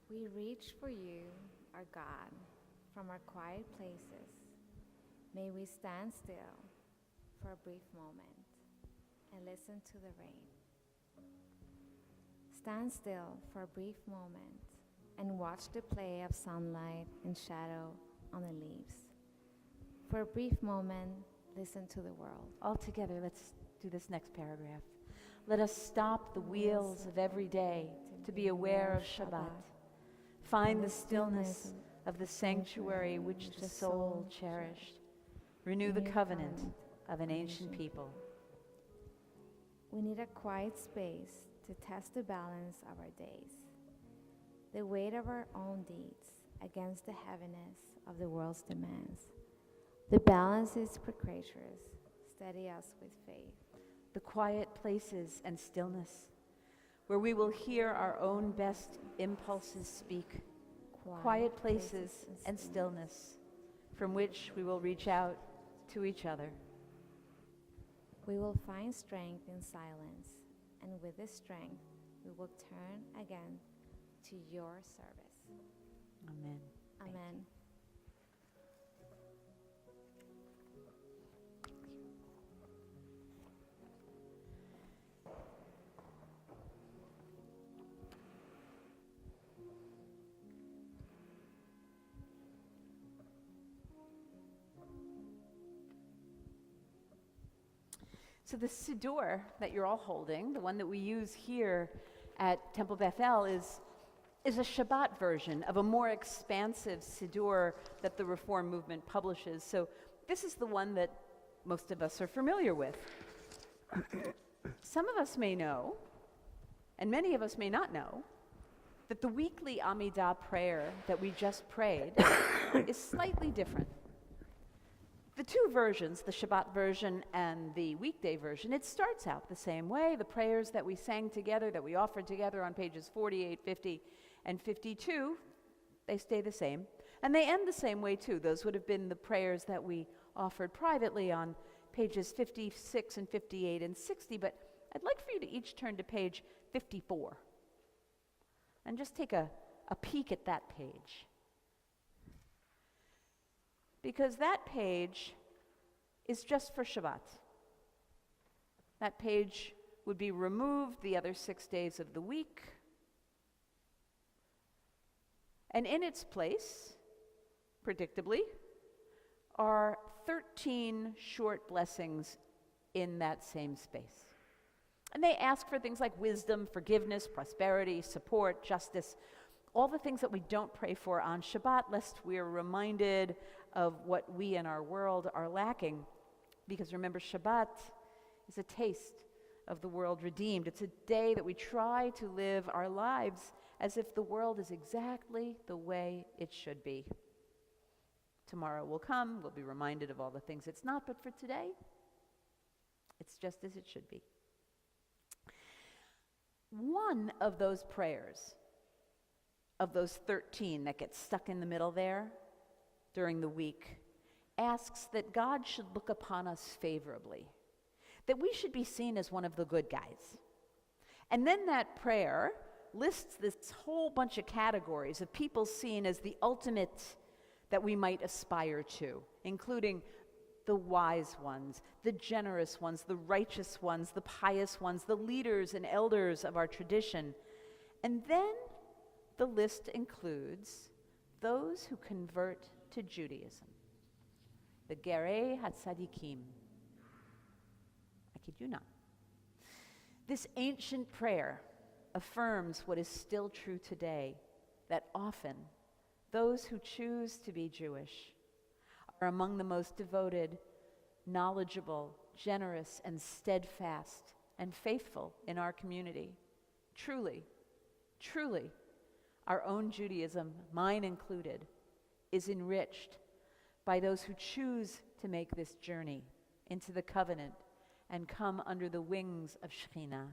We reach for you, our God, from our quiet places. May we stand still for a brief moment and listen to the rain. Stand still for a brief moment and watch the play of sunlight and shadow on the leaves. For a brief moment, listen to the world. All together, let's do this next paragraph. Let us stop the wheels of every day to be aware of Shabbat. Find the stillness of the sanctuary which the soul cherished. Renew the covenant of an ancient people. We need a quiet space to test the balance of our days, the weight of our own deeds against the heaviness of the world's demands. The balance is precocious, steady us with faith. The quiet places and stillness, where we will hear our own best impulses speak. quiet places and stillness from which we will reach out to each other. We will find strength in silence, and with this strength, we will turn again to your service. Amen. Amen. So the Siddur that you're all holding, the one that we use here at Temple Beth-El, is a Shabbat version of a more expansive Siddur that the Reform movement publishes. So this is the one that most of us are familiar with. Some of us may know, and many of us may not know, that the weekly Amidah prayer that we just prayed is slightly different. The two versions, the Shabbat version and the weekday version, it starts out the same way. The prayers that we sang together, that we offered together on pages 48, 50, and 52, they stay the same. And they end the same way too. Those would have been the prayers that we offered privately on pages 56 and 58 and 60. But I'd like for you to each turn to page 54 and just take a peek at that page. Because that page is just for Shabbat. That page would be removed the other 6 days of the week. And in its place, predictably, are 13 short blessings in that same space. And they ask for things like wisdom, forgiveness, prosperity, support, justice, all the things that we don't pray for on Shabbat, lest we are reminded of what we in our world are lacking. Because remember, Shabbat is a taste of the world redeemed. It's a day that we try to live our lives as if the world is exactly the way it should be. Tomorrow will come, we'll be reminded of all the things it's not, but for today, it's just as it should be. One of those prayers, of those 13 that get stuck in the middle there during the week, asks that God should look upon us favorably, that we should be seen as one of the good guys. And then that prayer lists this whole bunch of categories of people seen as the ultimate that we might aspire to, including the wise ones, the generous ones, the righteous ones, the pious ones, the leaders and elders of our tradition. And then the list includes those who convert to Judaism, the Gerei HaTzadikim. I kid you not. This ancient prayer affirms what is still true today, that often those who choose to be Jewish are among the most devoted, knowledgeable, generous, and steadfast and faithful in our community. Truly, truly, our own Judaism, mine included, is enriched by those who choose to make this journey into the covenant and come under the wings of Shekhinah.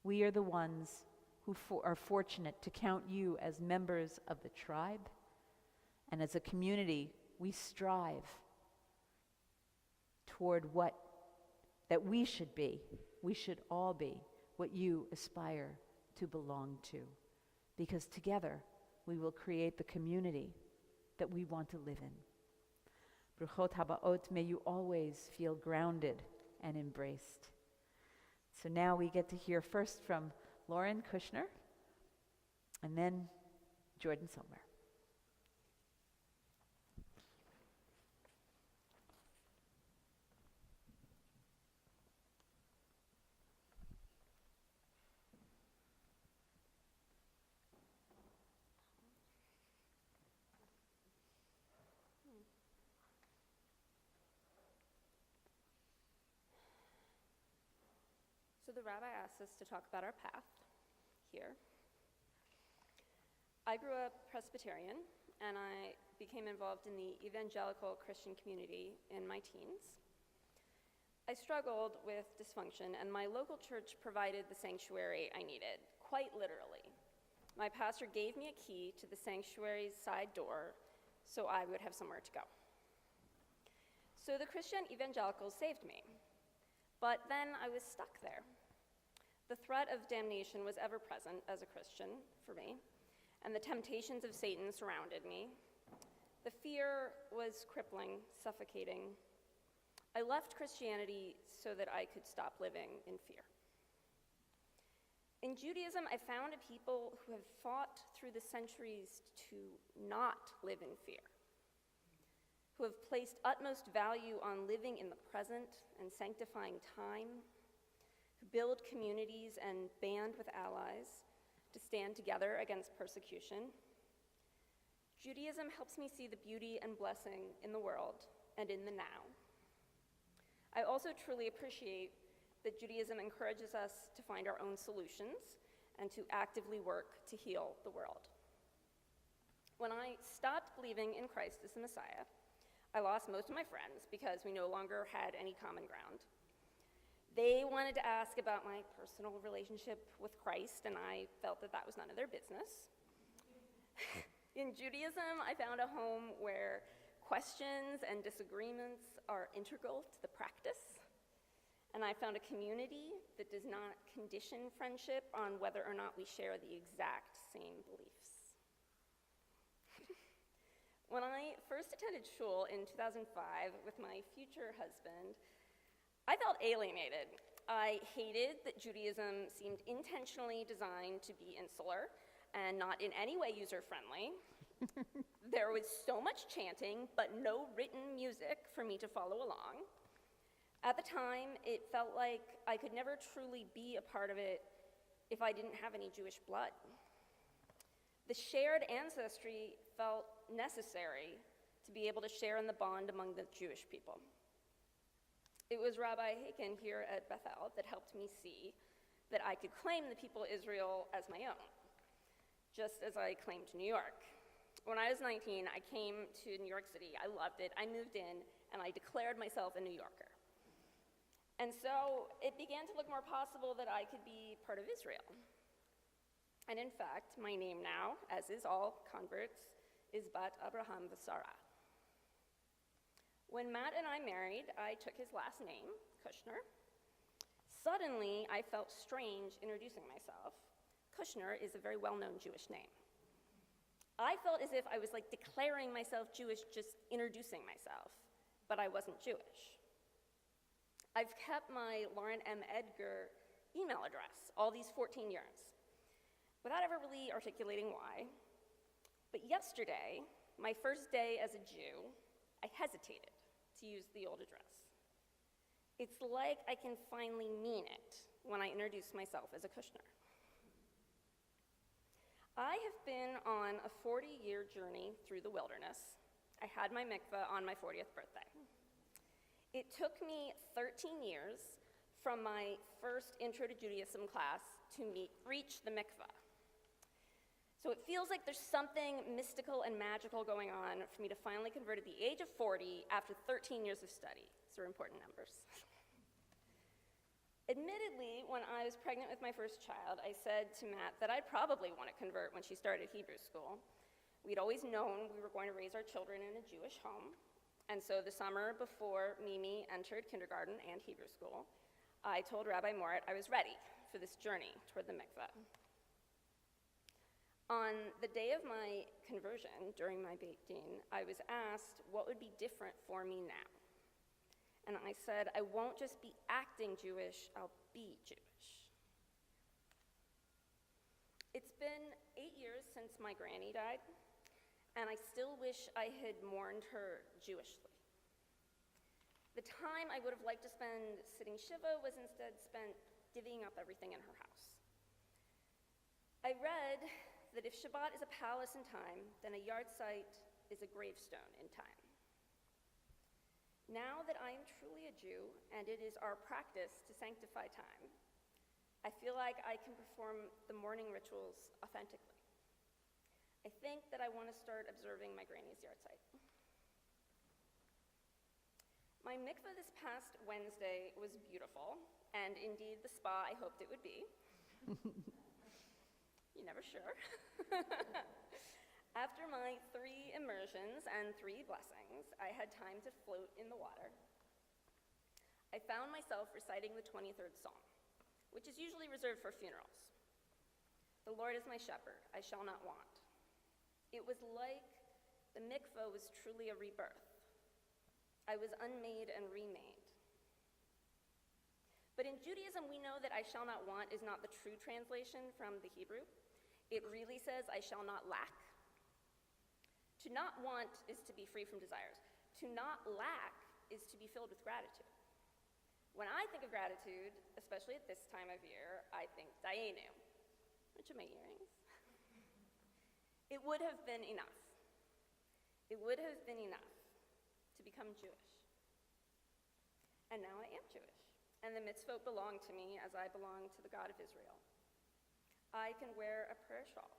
We are the ones who are fortunate to count you as members of the tribe, and as a community, we strive toward what that we should be. We should all be what you aspire to belong to, because together we will create the community that we want to live in. Bruchot habaot, may you always feel grounded and embraced. So now we get to hear first from Lauren Kushner and then Jordan Silver. So the rabbi asked us to talk about our path here. I grew up Presbyterian, and I became involved in the evangelical Christian community in my teens. I struggled with dysfunction, and my local church provided the sanctuary I needed, quite literally. my pastor gave me a key to the sanctuary's side door so I would have somewhere to go. So the Christian evangelicals saved me, but then I was stuck there. The threat of damnation was ever present as a Christian for me, and the temptations of Satan surrounded me. The fear was crippling, suffocating. I left Christianity so that I could stop living in fear. In Judaism, I found a people who have fought through the centuries to not live in fear, who have placed utmost value on living in the present and sanctifying time, who build communities and band with allies to stand together against persecution. Judaism helps me see the beauty and blessing in the world and in the now. I also truly appreciate that Judaism encourages us to find our own solutions and to actively work to heal the world. When I stopped believing in Christ as the Messiah, I lost most of my friends because we no longer had any common ground. They wanted to ask about my personal relationship with Christ, and I felt that that was none of their business. In Judaism, I found a home where questions and disagreements are integral to the practice. And I found a community that does not condition friendship on whether or not we share the exact same beliefs. When I first attended shul in 2005 with my future husband, I felt alienated. I hated that Judaism seemed intentionally designed to be insular and not in any way user-friendly. There was so much chanting, but no written music for me to follow along. At the time, it felt like I could never truly be a part of it if I didn't have any Jewish blood. The shared ancestry felt necessary to be able to share in the bond among the Jewish people. It was Rabbi Haken here at Beth-El that helped me see that I could claim the people of Israel as my own, just as I claimed New York. When I was 19, I came to New York City. I loved it. I moved in, and I declared myself a New Yorker. And so it began to look more possible that I could be part of Israel. And in fact, my name now, as is all converts, is Bat Abraham V'Sara. When Matt and I married, I took his last name, Kushner. Suddenly, I felt strange introducing myself. Kushner is a very well-known Jewish name. I felt as if I was like declaring myself Jewish, just introducing myself, but I wasn't Jewish. I've kept my Lauren M. Edgar email address all these 14 years, without ever really articulating why. But yesterday, my first day as a Jew, I hesitated to use the old address. It's like I can finally mean it when I introduce myself as a Kushner. I have been on a 40-year journey through the wilderness. I had my mikveh on my 40th birthday. It took me 13 years from my first Intro to Judaism class to reach the mikveh. So it feels like there's something mystical and magical going on for me to finally convert at the age of 40 after 13 years of study. These are important numbers. Admittedly, when I was pregnant with my first child, I said to Matt that I'd probably want to convert when she started Hebrew school. We'd always known we were going to raise our children in a Jewish home. And so the summer before Mimi entered kindergarten and Hebrew school, I told Rabbi Morit I was ready for this journey toward the mikveh. On the day of my conversion, during my Beit Din, I was asked what would be different for me now. And I said, I won't just be acting Jewish, I'll be Jewish. It's been 8 years since my granny died, and I still wish I had mourned her Jewishly. The time I would have liked to spend sitting Shiva was instead spent divvying up everything in her house. I read that if Shabbat is a palace in time, then a yard site is a gravestone in time. Now that I am truly a Jew, and it is our practice to sanctify time, I feel like I can perform the mourning rituals authentically. I think that I want to start observing my granny's yard site. My mikveh this past Wednesday was beautiful, and indeed the spa I hoped it would be. You're never sure. After my 3 immersions and 3 blessings, I had time to float in the water. I found myself reciting the 23rd Psalm, which is usually reserved for funerals. The Lord is my shepherd, I shall not want. It was like the mikvah was truly a rebirth. I was unmade and remade. But in Judaism, we know that I shall not want is not the true translation from the Hebrew. It really says, I shall not lack. To not want is to be free from desires. To not lack is to be filled with gratitude. When I think of gratitude, especially at this time of year, I think Dayenu, which are my earrings. It would have been enough. It would have been enough to become Jewish. And now I am Jewish, and the mitzvot belong to me as I belong to the God of Israel. I can wear a prayer shawl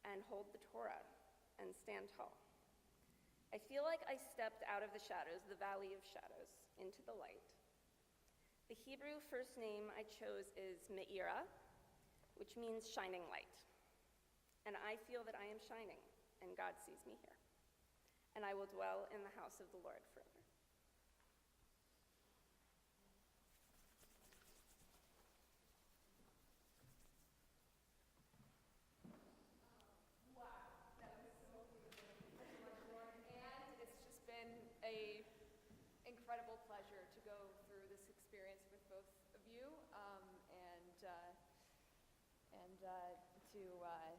and hold the Torah and stand tall. I feel like I stepped out of the shadows, the valley of shadows, into the light. The Hebrew first name I chose is Me'ira, which means shining light. And I feel that I am shining, and God sees me here. And I will dwell in the house of the Lord forever. Incredible pleasure to go through this experience with both of you, to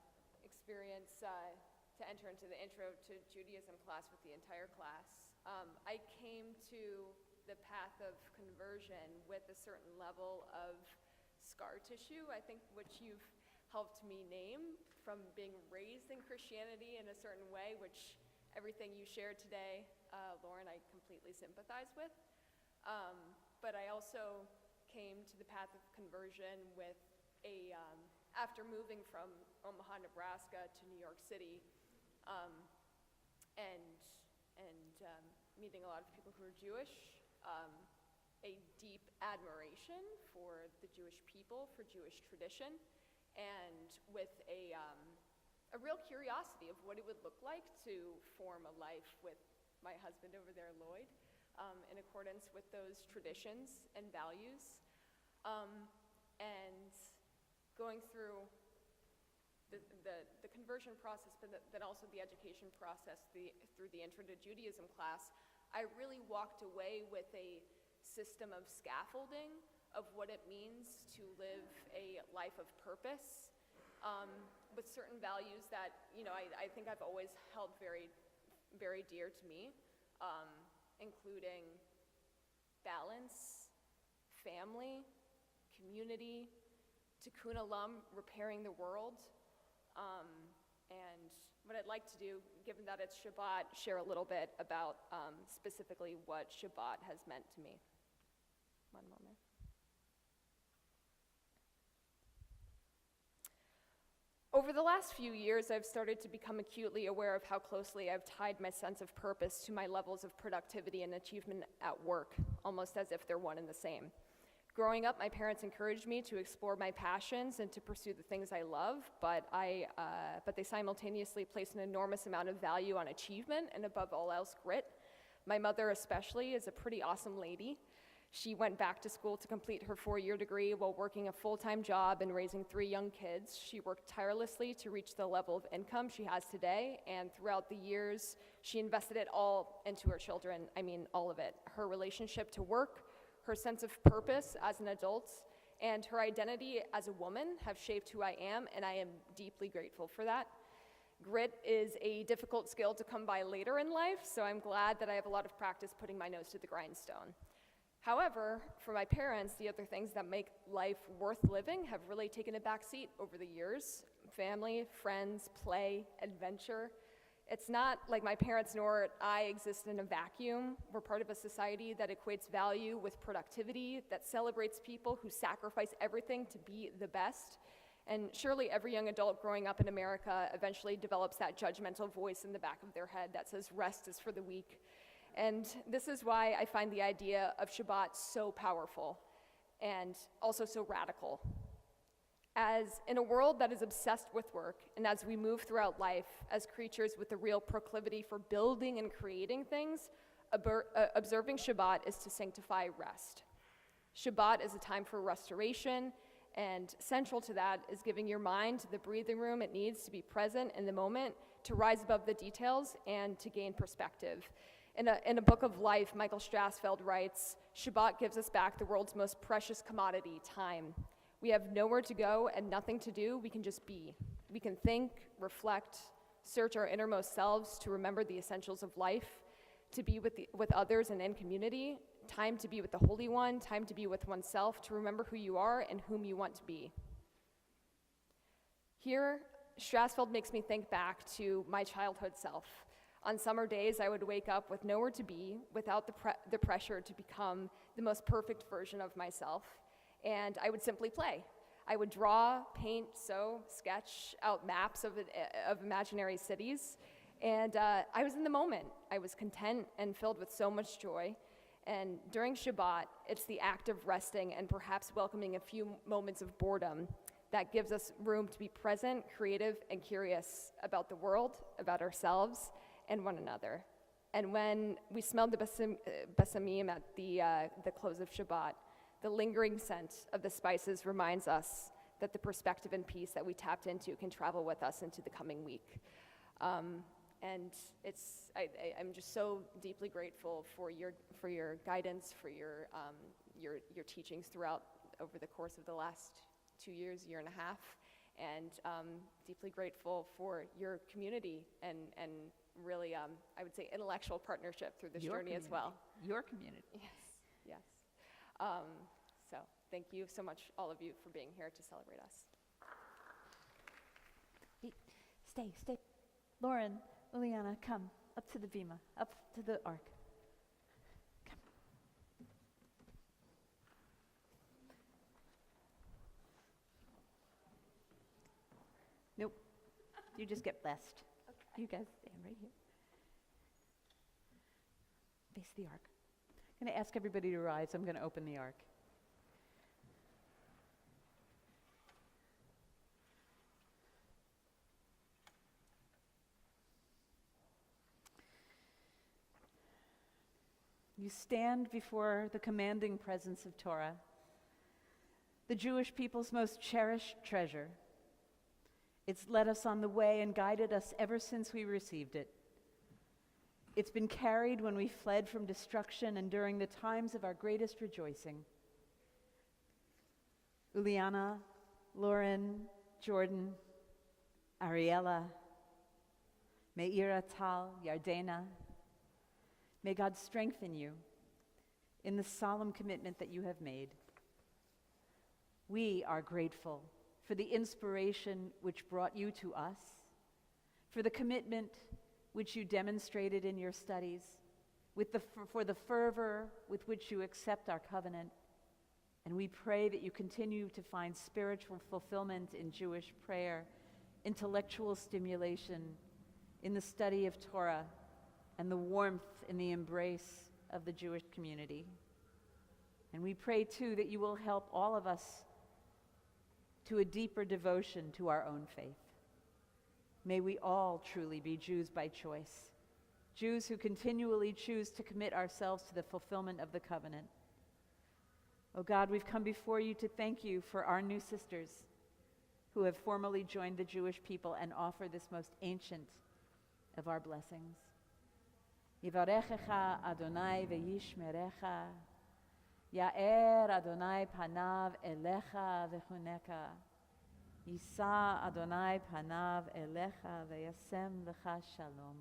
experience, to enter into the Intro to Judaism class with the entire class. I came to the path of conversion with a certain level of scar tissue, I think, which you've helped me name, from being raised in Christianity in a certain way, which everything you shared today, Lauren, I completely sympathize with. But I also came to the path of conversion with after moving from Omaha, Nebraska to New York City, and meeting a lot of people who are Jewish, a deep admiration for the Jewish people, for Jewish tradition, and with a real curiosity of what it would look like to form a life with my husband over there, Lloyd, in accordance with those traditions and values, and going through the conversion process, but then also the education process through the Intro to Judaism class. I really walked away with a system of scaffolding of what it means to live a life of purpose, with certain values that, I think I've always held very, very dear to me, including balance, family, community, tikkun olam, repairing the world, and what I'd like to do, given that it's Shabbat, share a little bit about specifically what Shabbat has meant to me. One moment. Over the last few years, I've started to become acutely aware of how closely I've tied my sense of purpose to my levels of productivity and achievement at work, almost as if they're one and the same. Growing up, my parents encouraged me to explore my passions and to pursue the things I love, but they simultaneously placed an enormous amount of value on achievement and, above all else, grit. My mother especially is a pretty awesome lady. She went back to school to complete her 4-year degree while working a full-time job and raising 3 young kids. She worked tirelessly to reach the level of income she has today, and throughout the years, she invested it all into her children. I mean, all of it. Her relationship to work, her sense of purpose as an adult, and her identity as a woman have shaped who I am, and I am deeply grateful for that. Grit is a difficult skill to come by later in life, so I'm glad that I have a lot of practice putting my nose to the grindstone. However, for my parents, the other things that make life worth living have really taken a back seat over the years. Family, friends, play, adventure. It's not like my parents nor I exist in a vacuum. We're part of a society that equates value with productivity, that celebrates people who sacrifice everything to be the best. And surely every young adult growing up in America eventually develops that judgmental voice in the back of their head that says rest is for the weak. And this is why I find the idea of Shabbat so powerful and also so radical. As in a world that is obsessed with work, and as we move throughout life as creatures with a real proclivity for building and creating things, observing Shabbat is to sanctify rest. Shabbat is a time for restoration, and central to that is giving your mind the breathing room it needs to be present in the moment, to rise above the details, and to gain perspective. In a book of life, Michael Strassfeld writes, Shabbat gives us back the world's most precious commodity, time. We have nowhere to go and nothing to do. We can just be. We can think, reflect, search our innermost selves to remember the essentials of life, to be with others and in community, time to be with the Holy One, time to be with oneself, to remember who you are and whom you want to be. Here, Strassfeld makes me think back to my childhood self. On summer days, I would wake up with nowhere to be, without the pressure to become the most perfect version of myself. And I would simply play. I would draw, paint, sew, sketch out maps of imaginary cities. And I was in the moment. I was content and filled with so much joy. And during Shabbat, it's the act of resting and perhaps welcoming a few moments of boredom that gives us room to be present, creative, and curious about the world, about ourselves, and one another. And when we smelled the basamim at the close of Shabbat, the lingering scent of the spices reminds us that the perspective and peace that we tapped into can travel with us into the coming week. And I'm just so deeply grateful for your guidance, for your teachings throughout over the course of the last 2 years, year and a half, and deeply grateful for your community and really, I would say, intellectual partnership through this journey as well. Your community. Yes. So thank you so much, all of you, for being here to celebrate us. Hey, stay. Lauren, Liliana, come up to the bima, up to the ark. Come. Nope. You just get blessed. Okay. You guys stand right here. Face the ark. I'm going to ask everybody to rise. I'm going to open the ark. You stand before the commanding presence of Torah, the Jewish people's most cherished treasure. It's led us on the way and guided us ever since we received it. It's been carried when we fled from destruction and during the times of our greatest rejoicing. Uliana, Lauren, Jordan, Ariella, Meira, Tal, Yardena, may God strengthen you in the solemn commitment that you have made. We are grateful for the inspiration which brought you to us, for the commitment which you demonstrated in your studies, for the fervor with which you accept our covenant. And we pray that you continue to find spiritual fulfillment in Jewish prayer, intellectual stimulation, in the study of Torah, and the warmth in the embrace of the Jewish community. And we pray, too, that you will help all of us to a deeper devotion to our own faith. May we all truly be Jews by choice, Jews who continually choose to commit ourselves to the fulfillment of the covenant. Oh God, we've come before you to thank you for our new sisters who have formally joined the Jewish people and offer this most ancient of our blessings. Yivarechecha Adonai v'yishmerecha, Ya'er Adonai panav elecha v'chuneka, Yisa Adonai panav elecha v'yasem lecha shalom.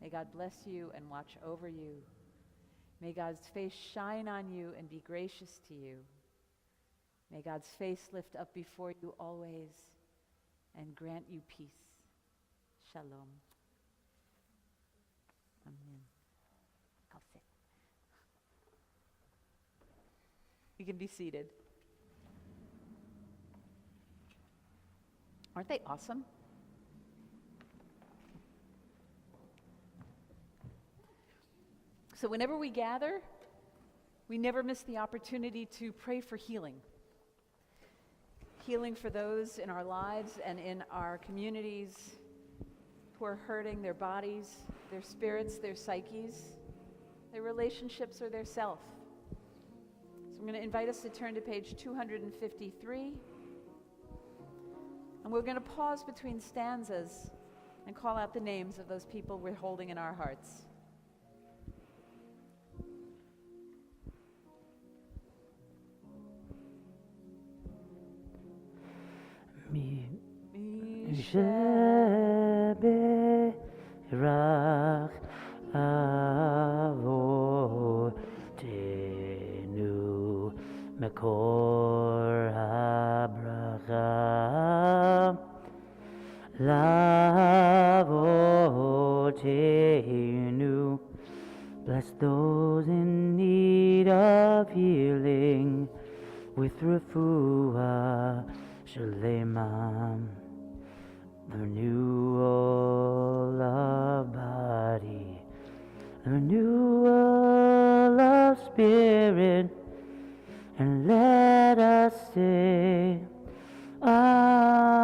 May God bless you and watch over you. May God's face shine on you and be gracious to you. May God's face lift up before you always and grant you peace. Shalom. Amen. I'll sit. You can be seated. Aren't they awesome? So whenever we gather, we never miss the opportunity to pray for healing. healing for those in our lives and in our communities who are hurting their bodies, their spirits, their psyches, their relationships, or their self. So I'm going to invite us to turn to page 253. And we're going to pause between stanzas and call out the names of those people we're holding in our hearts. Sheberach avotenu mekor habracha lavotenu. Bless those in need of healing with refuah shalema, the renewal of body, the renewal of spirit, and let us say, Amen.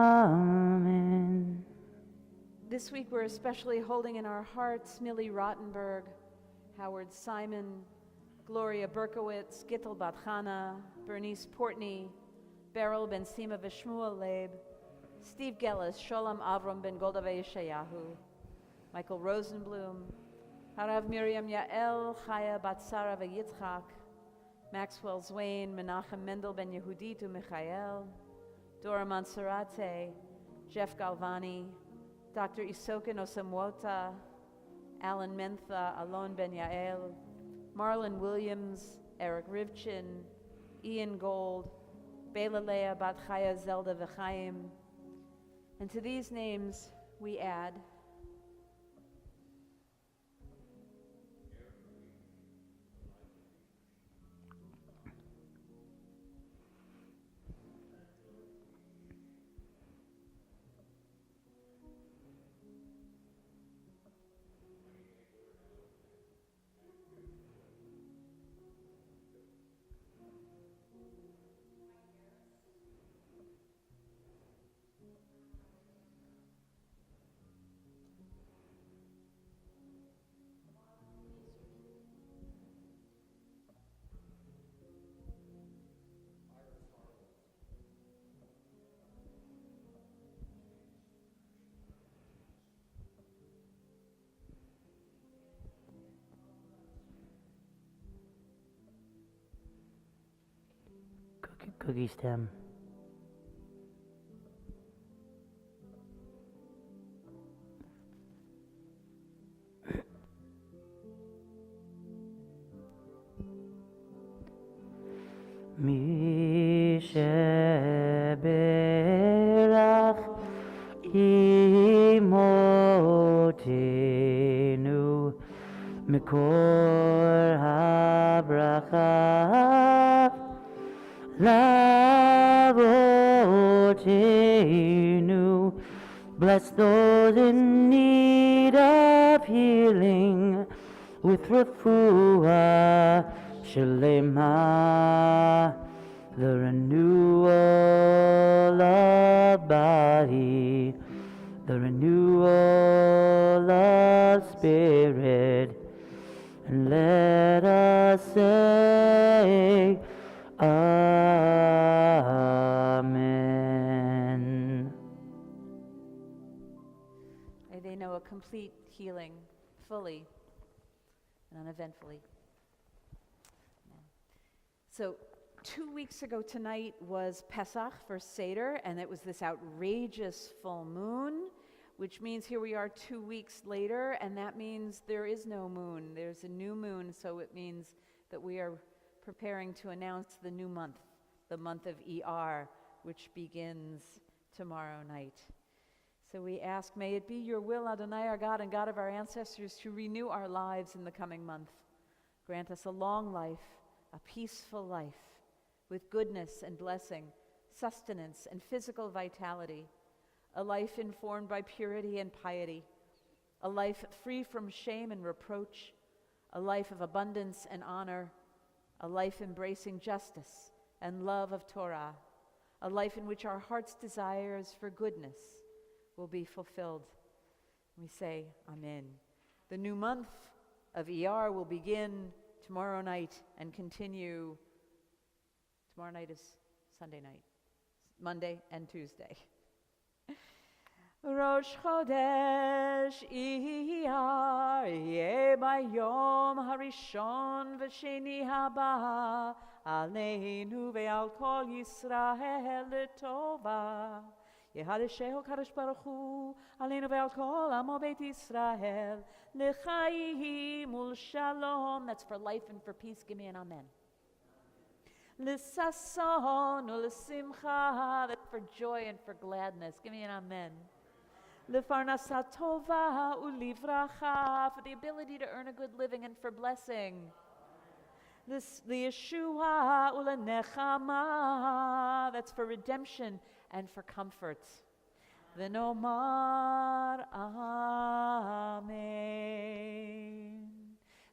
This week we're especially holding in our hearts Millie Rottenberg, Howard Simon, Gloria Berkowitz, Gittel Bat Chana, Bernice Portney, Beryl Ben Sima Vishmuel Leib, Steve Gellis, Sholem Avram Ben Golda Yeshayahu, Michael Rosenblum, Harav Miriam Yael, Chaya Bat Sarah Yitzchak, Maxwell Zwain, Menachem Mendel Ben Yehudit Michael, Dora Mansurate, Jeff Galvani, Dr. Isoka Nosamwota, Alan Mentha, Alon Ben Yael, Marlon Williams, Eric Rivchin, Ian Gold, Bela Leah Bat Chaya Zelda V'chaim. And to these names we add Cookie stem. Misheberach imotenu mikor habracha lavotenu. Bless those in need of healing with refuah shalema, the renewal of body, the renewal of spirit, and let us say, Amen. May they know a complete healing fully and uneventfully. Amen. So 2 weeks ago tonight was Pesach for Seder, and it was this outrageous full moon, which means here we are 2 weeks later, and that means there is no moon. There's a new moon, so it means that we are preparing to announce the new month, the month of ER, which begins tomorrow night. So we ask, may it be your will, Adonai, our God and God of our ancestors, to renew our lives in the coming month. Grant us a long life, a peaceful life, with goodness and blessing, sustenance and physical vitality, a life informed by purity and piety, a life free from shame and reproach, a life of abundance and honor, a life embracing justice and love of Torah, a life in which our heart's desires for goodness will be fulfilled. We say, Amen. The new month of ER will begin tomorrow night and continue. Tomorrow night is Sunday night, Monday and Tuesday. Rosh Chodesh Iyar yeh bayom harishon v'sheni haba aleinu ve'al kol Yisrael letova. Yehadeshehu Kadosh Baruch Hu aleinu ve'al kol amo beit Yisrael lechaim ulshalom. That's for life and for peace. Give me an amen. L'sason u'lesimcha. That's for joy and for gladness. Give me an amen. L'farnasa tova u'livracha. For the ability to earn a good living and for blessing. L'yeshua u'lenechama. That's for redemption and for comfort. V'nomar amen.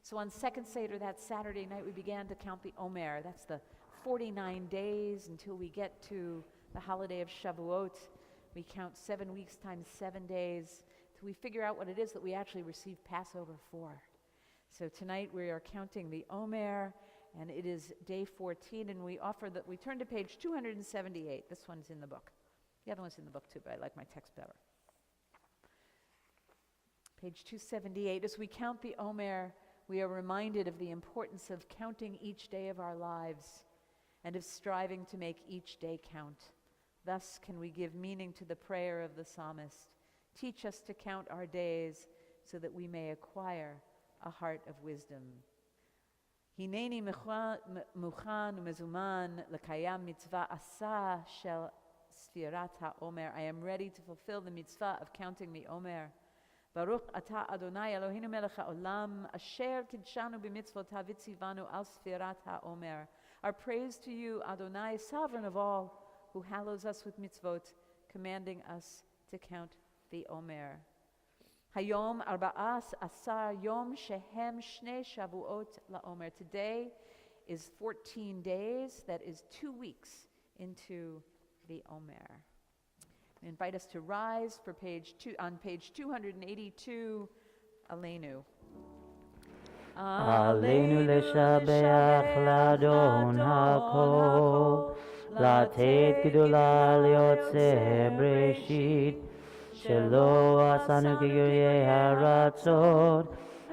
So on second Seder, that Saturday night, we began to count the Omer. That's the 49 days until we get to the holiday of Shavuot. We count 7 weeks times 7 days till we figure out what it is that we actually receive Passover for. So tonight we are counting the Omer, and it is day 14, and we turn to page 278. This one's in the book. The other one's in the book too, but I like my text better. Page 278. As we count the Omer, we are reminded of the importance of counting each day of our lives and of striving to make each day count. Thus can we give meaning to the prayer of the psalmist. Teach us to count our days so that we may acquire a heart of wisdom. Hineni mukhan umezuman lekayam mitzvah asa shel sfirat ha'omer. I am ready to fulfill the mitzvah of counting the Omer. Baruch ata Adonai Eloheinu melech ha'olam asher kidshanu b'mitzvotav v'tzivanu al sfirat ha'omer. Our praise to you, Adonai, sovereign of all, who hallows us with mitzvot, commanding us to count the Omer. Hayom arba'as asar yom shehem shnei shavuot la'omer. Today is 14 days, that is 2 weeks into the Omer. I invite us to rise for on page 282, Aleinu. Aleinu leshabeach ladon hakol, latet gdula liotze breshit, shelo asanu k'yurei haratzot,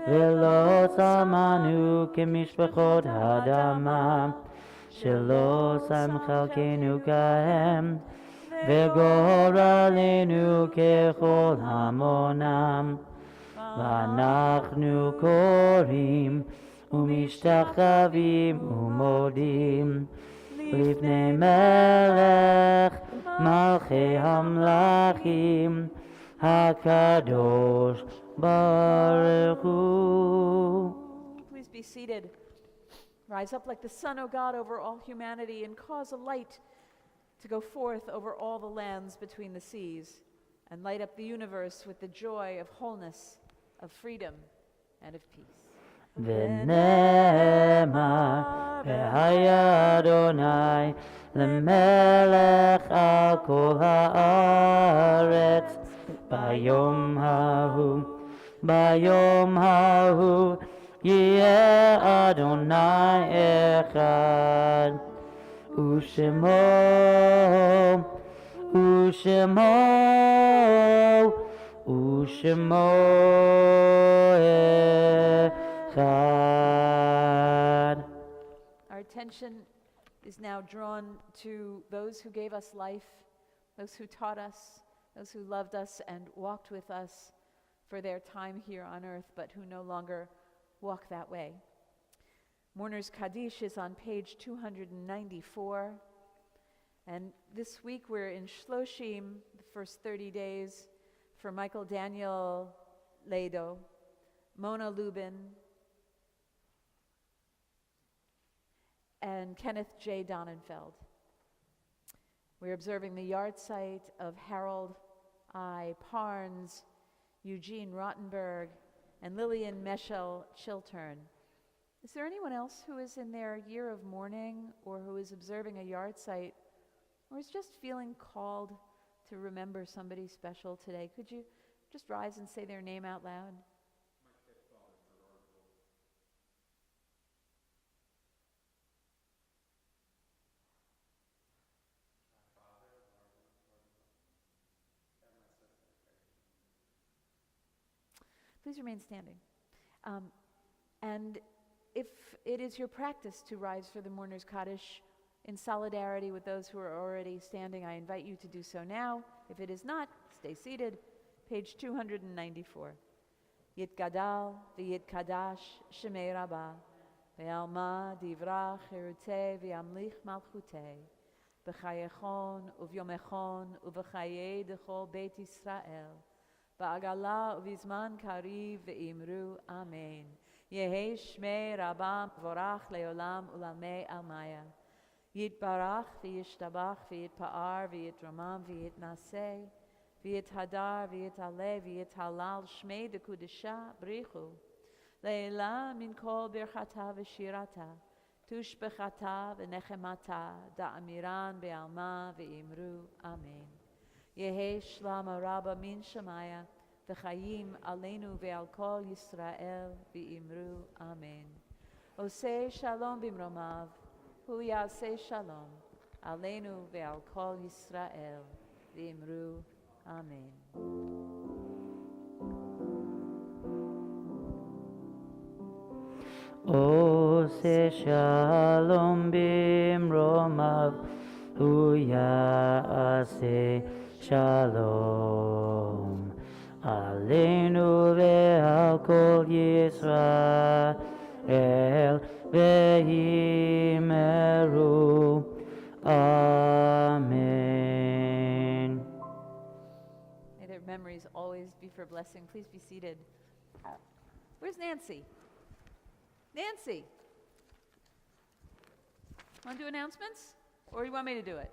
velo samanu k'mishpachot hadama, shelo sam chalkenu kahem, וגורלנו ככל המונם, ואנחנו קוראים ומשתחווים ומודים לפני מלך מלכי המלכים הקדוש ברוך הוא. Please be seated. Rise up like the sun, O God, over all humanity, and cause a light to go forth over all the lands between the seas, and light up the universe with the joy of wholeness, of freedom, and of peace. ונאמר והיה אדוני למלך על כל הארץ ביום ההוא יהיה אדוני אחד ושמו אחד. Our attention is now drawn to those who gave us life, those who taught us, those who loved us and walked with us for their time here on earth, but who no longer walk that way. Mourner's Kaddish is on page 294. And this week we're in Shloshim, the first 30 days, for Michael Daniel Lado, Mona Lubin, and Kenneth J. Donenfeld. We're observing the yahrzeit of Harold I. Parnes, Eugene Rottenberg, and Lillian Meschel Chiltern. Is there anyone else who is in their year of mourning or who is observing a yahrzeit or is just feeling called to remember somebody special today, could you just rise and say their name out loud? Please remain standing. And if it is your practice to rise for the mourner's Kaddish in solidarity with those who are already standing, I invite you to do so now. If it is not, stay seated. Page 294. Yitgadal v'yitkadash shemei Rabbah ve'alma divrach cherutei v'yamlich malchutei b'chayechon uvyomechon u'v'chayei dechol Beit Yisrael ba'agala u'vizman kariv ve'imru Amen. Yehi shmei Rabbah vorach leolam ulamei almaya. Yitbarach v'yishtabach v'yitpa'ar v'yitramam v'yitnaseh v'yithadar v'yitale v'yithalal shmei dekudisha brichu leila min kol birchata v'shirata tushbechata v'nechemata da'amiran be'alma v'imru Amen. Yehi shlama Rabba min Shemaya v'chayim aleinu ve'al kol Yisrael v'imru Amen. Oseh shalom bimromav hu yaseh shalom aleinu ve'al kol Yisrael v'imru Amen. Ose shalom bimromav hu yaseh shalom aleinu ve'al kol Yisrael ve'yimeru Amen. May their memories always be for blessing. Please be seated. Where's Nancy? Nancy! Want to do announcements? Or you want me to do it?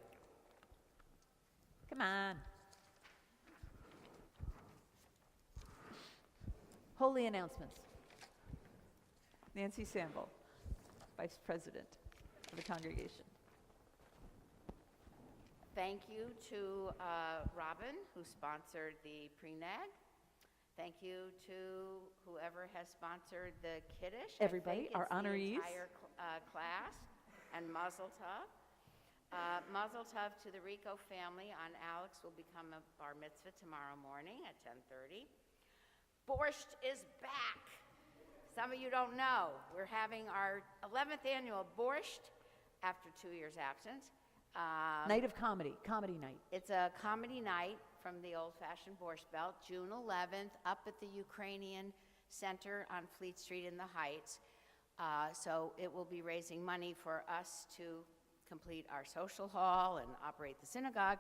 Come on. Holy announcements. Nancy Samble, Vice President of the congregation. Thank you to Robin, who sponsored the pre-nag. Thank you to whoever has sponsored the Kiddush. Everybody, our the honorees. Entire class, and Mazel Tov. Mazel Tov to the Rico family on Alex will become a bar mitzvah tomorrow morning at 10:30. Borscht is back. Some of you don't know. We're having our 11th annual Borscht after 2 years' absence. Night of comedy, comedy night. It's a comedy night from the old-fashioned Borscht Belt, June 11th, up at the Ukrainian Center on Fleet Street in the Heights. So it will be raising money for us to complete our social hall and operate the synagogue,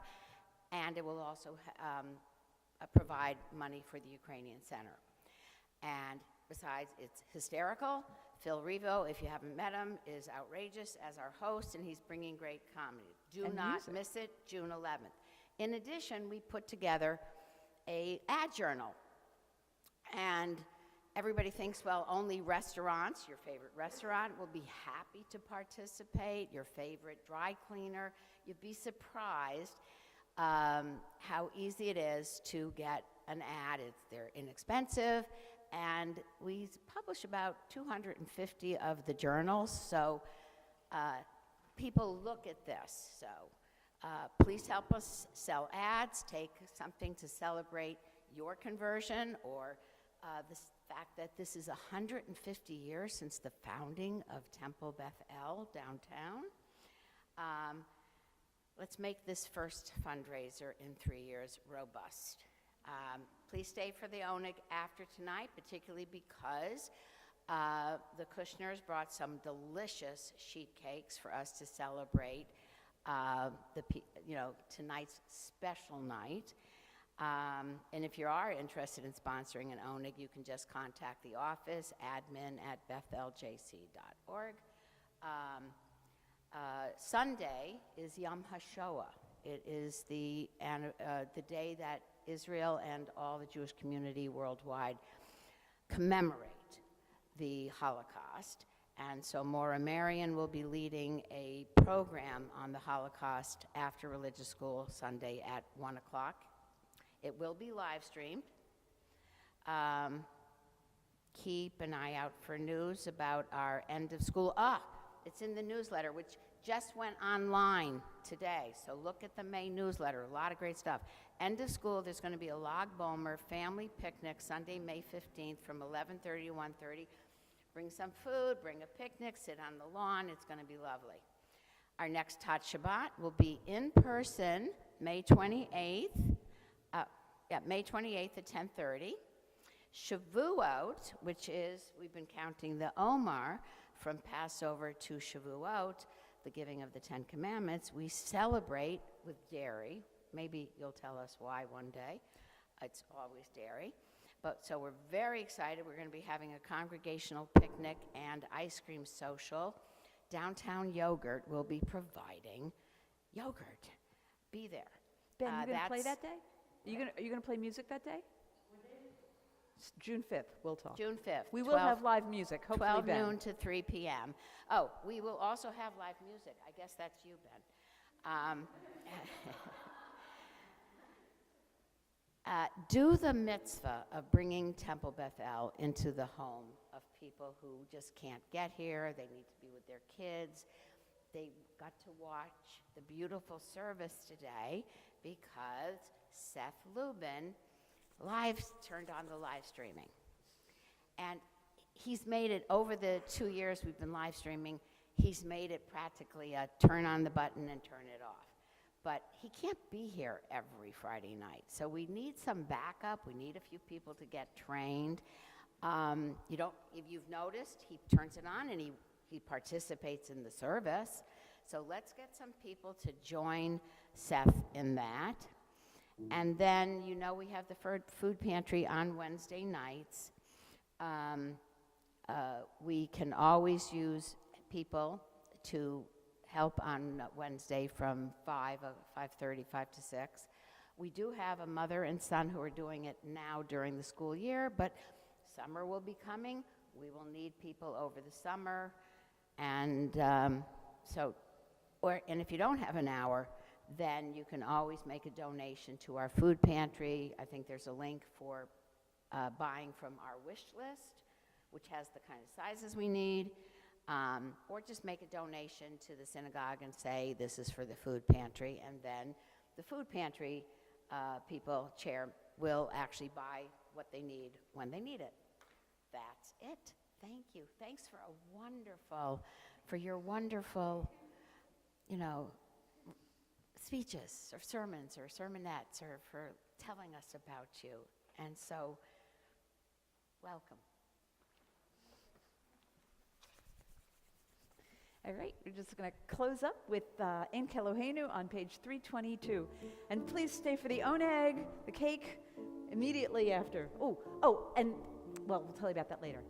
and it will also provide money for the Ukrainian Center. And besides, it's hysterical. Phil Revo, if you haven't met him, is outrageous as our host, and he's bringing great comedy. Do And not music. miss it, June 11th. In addition, we put together a ad journal. And everybody thinks, well, only restaurants, your favorite restaurant will be happy to participate, your favorite dry cleaner. You'd be surprised how easy it is to get an ad. They're inexpensive. And we publish about 250 of the journals, so people look at this. So please help us sell ads, take something to celebrate your conversion, or the fact that this is 150 years since the founding of Temple Beth-El downtown. Let's make this first fundraiser in 3 years robust. Please stay for the Oneg after tonight, particularly because the Kushners brought some delicious sheet cakes for us to celebrate tonight's special night. And if you are interested in sponsoring an Oneg, you can just contact the office, admin@betheljc.org. Sunday is Yom HaShoah. It is the day that Israel and all the Jewish community worldwide commemorate the Holocaust. And so Maura Marion will be leading a program on the Holocaust after religious school Sunday at 1 o'clock. It will be live streamed. Keep an eye out for news about our end of school. It's in the newsletter, which just went online today. So look at the May newsletter, a lot of great stuff. End of school, there's going to be a Log Bomer family picnic Sunday, May 15th from 11:30 to 1:30. Bring some food, bring a picnic, sit on the lawn. It's going to be lovely. Our next Hot Shabbat will be in person May 28th. May 28th at 10:30. Shavuot, which is, we've been counting the Omer from Passover to Shavuot, the giving of the Ten Commandments. We celebrate with dairy. Maybe you'll tell us why one day. It's always dairy. So we're very excited. We're going to be having a congregational picnic and ice cream social. Downtown Yogurt will be providing yogurt. Be there. Ben, you going to play that day? Are you going to play music that day? June 5th, we'll talk. June 5th. We will have live music, hopefully, 12 Ben. noon to 3 p.m. Oh, we will also have live music. I guess that's you, Ben. Do the mitzvah of bringing Temple Beth-El into the home of people who just can't get here. They need to be with their kids. They got to watch the beautiful service today because Seth Lubin turned on the live streaming. And he's made it, over the 2 years we've been live streaming, he's made it practically a turn on the button and turn it off. But he can't be here every Friday night. So we need some backup. We need a few people to get trained. If you've noticed, he turns it on and he participates in the service. So let's get some people to join Seth in that. And then, we have the food pantry on Wednesday nights. We can always use people to help on Wednesday from 5:30, 5 to 6. We do have a mother and son who are doing it now during the school year, but summer will be coming. We will need people over the summer. And and if you don't have an hour, then you can always make a donation to our food pantry. I think there's a link for buying from our wish list, which has the kind of sizes we need. Or just make a donation to the synagogue and say, this is for the food pantry, and then the food pantry chair will actually buy what they need when they need it. That's it. Thank you. Thanks for your wonderful, speeches or sermons or sermonettes, or for telling us about you. And so, welcome. All right, we're just going to close up with Ein Kelohenu on page 322. And please stay for the oneg, the cake, immediately after. And we'll tell you about that later.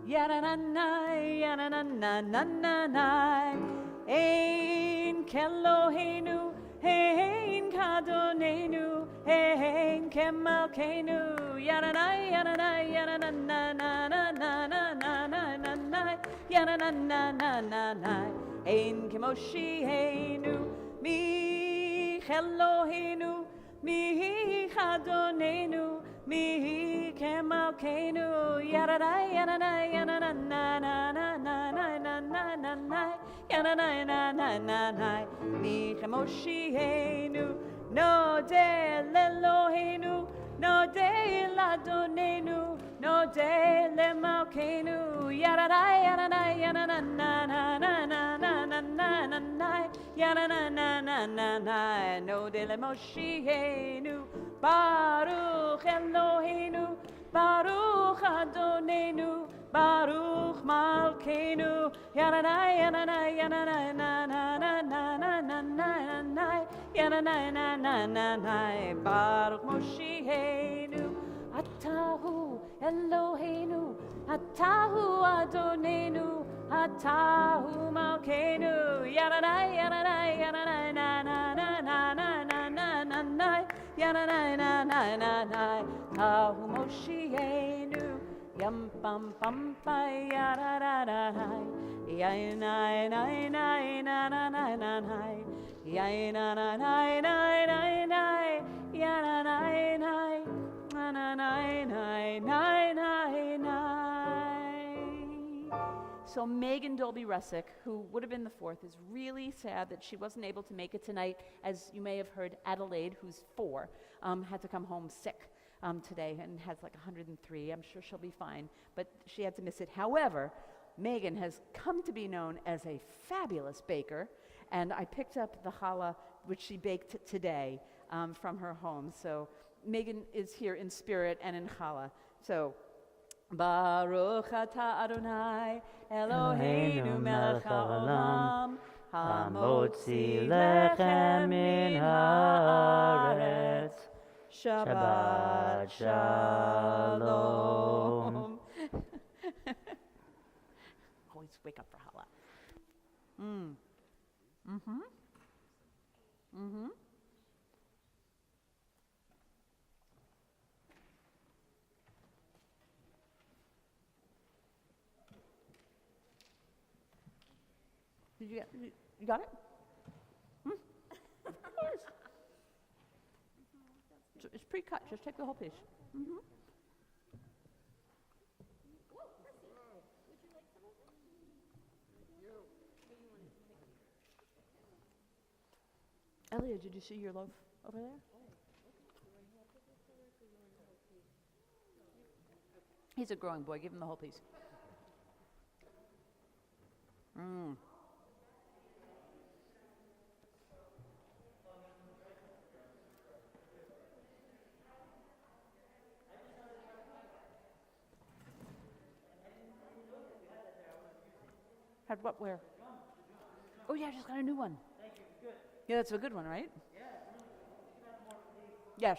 Ya-na-na-na, ya-na-na-na-na-na-na. Ein Kelohenu, Ein Kadonenu, Ein Kemalkenu. Ya-na-na, ya-na-na, ya-na-na-na-na-na-na-na-na-na. Ya-na-na-na-na-na-na. Ein Kemoshienu, Mi Elohenu, Mi Chadonenu, Mi Kemalkenu. Ya-da-da, ya-da-da, ya-na-na-na-na-na-na-na-na-na. Ya-na-na-na-na-na-na. Mi Chemoshienu, Nodeh Elohenu, Nodeh Ladonenu, Nodeh Lemalkenu. Ya-da-da, ya-da-da, ya-na-na-na-na-na-na-na-na-na. Ya-na-na-na-na-na-na. Nodeh Lemoshienu, Baruch Elohenu, Baruch Adonenu, Baruch Malkenu. Ya-na-na, ya-na-na, ya-na-na-na-na-na-na-na-na-na. Ya-na-na-na-na-na-na. Baruch Moshienu, Atahu Elohenu, Atahu Adonenu, Atahu Malkenu. Ya-na-na, ya-na-na, ya-na-na-na-na-na-na-na-na-na. Ya-na-na-na-na-na-na. Tahu Moshienu, Yum bum bum ba ya da da da hi. Ya na na na na na na na na hi. Ya na na na na na na. Ya na na na na na na na na na. So Megan Dolby-Russick, who would have been the fourth, is really sad that she wasn't able to make it tonight. As you may have heard, Adelaide, who's 4, had to come home sick today and has like 103. I'm sure she'll be fine, but she had to miss it. However, Megan has come to be known as a fabulous baker, and I picked up the challah which she baked today from her home. So Megan is here in spirit and in challah. So Baruch atah Adonai Eloheinu melech haolam hamotzi lechem min haaretz. Shabbat shalom. Always wake up for challah. Did you got it? Of course. It's pre-cut. Just take the whole piece. Elliot, did you see your loaf over there? He's a growing boy. Give him the whole piece. Had what? Where? Oh yeah, I just got a new one. Thank you. Good. Yeah, that's a good one, right? Yeah. Yes.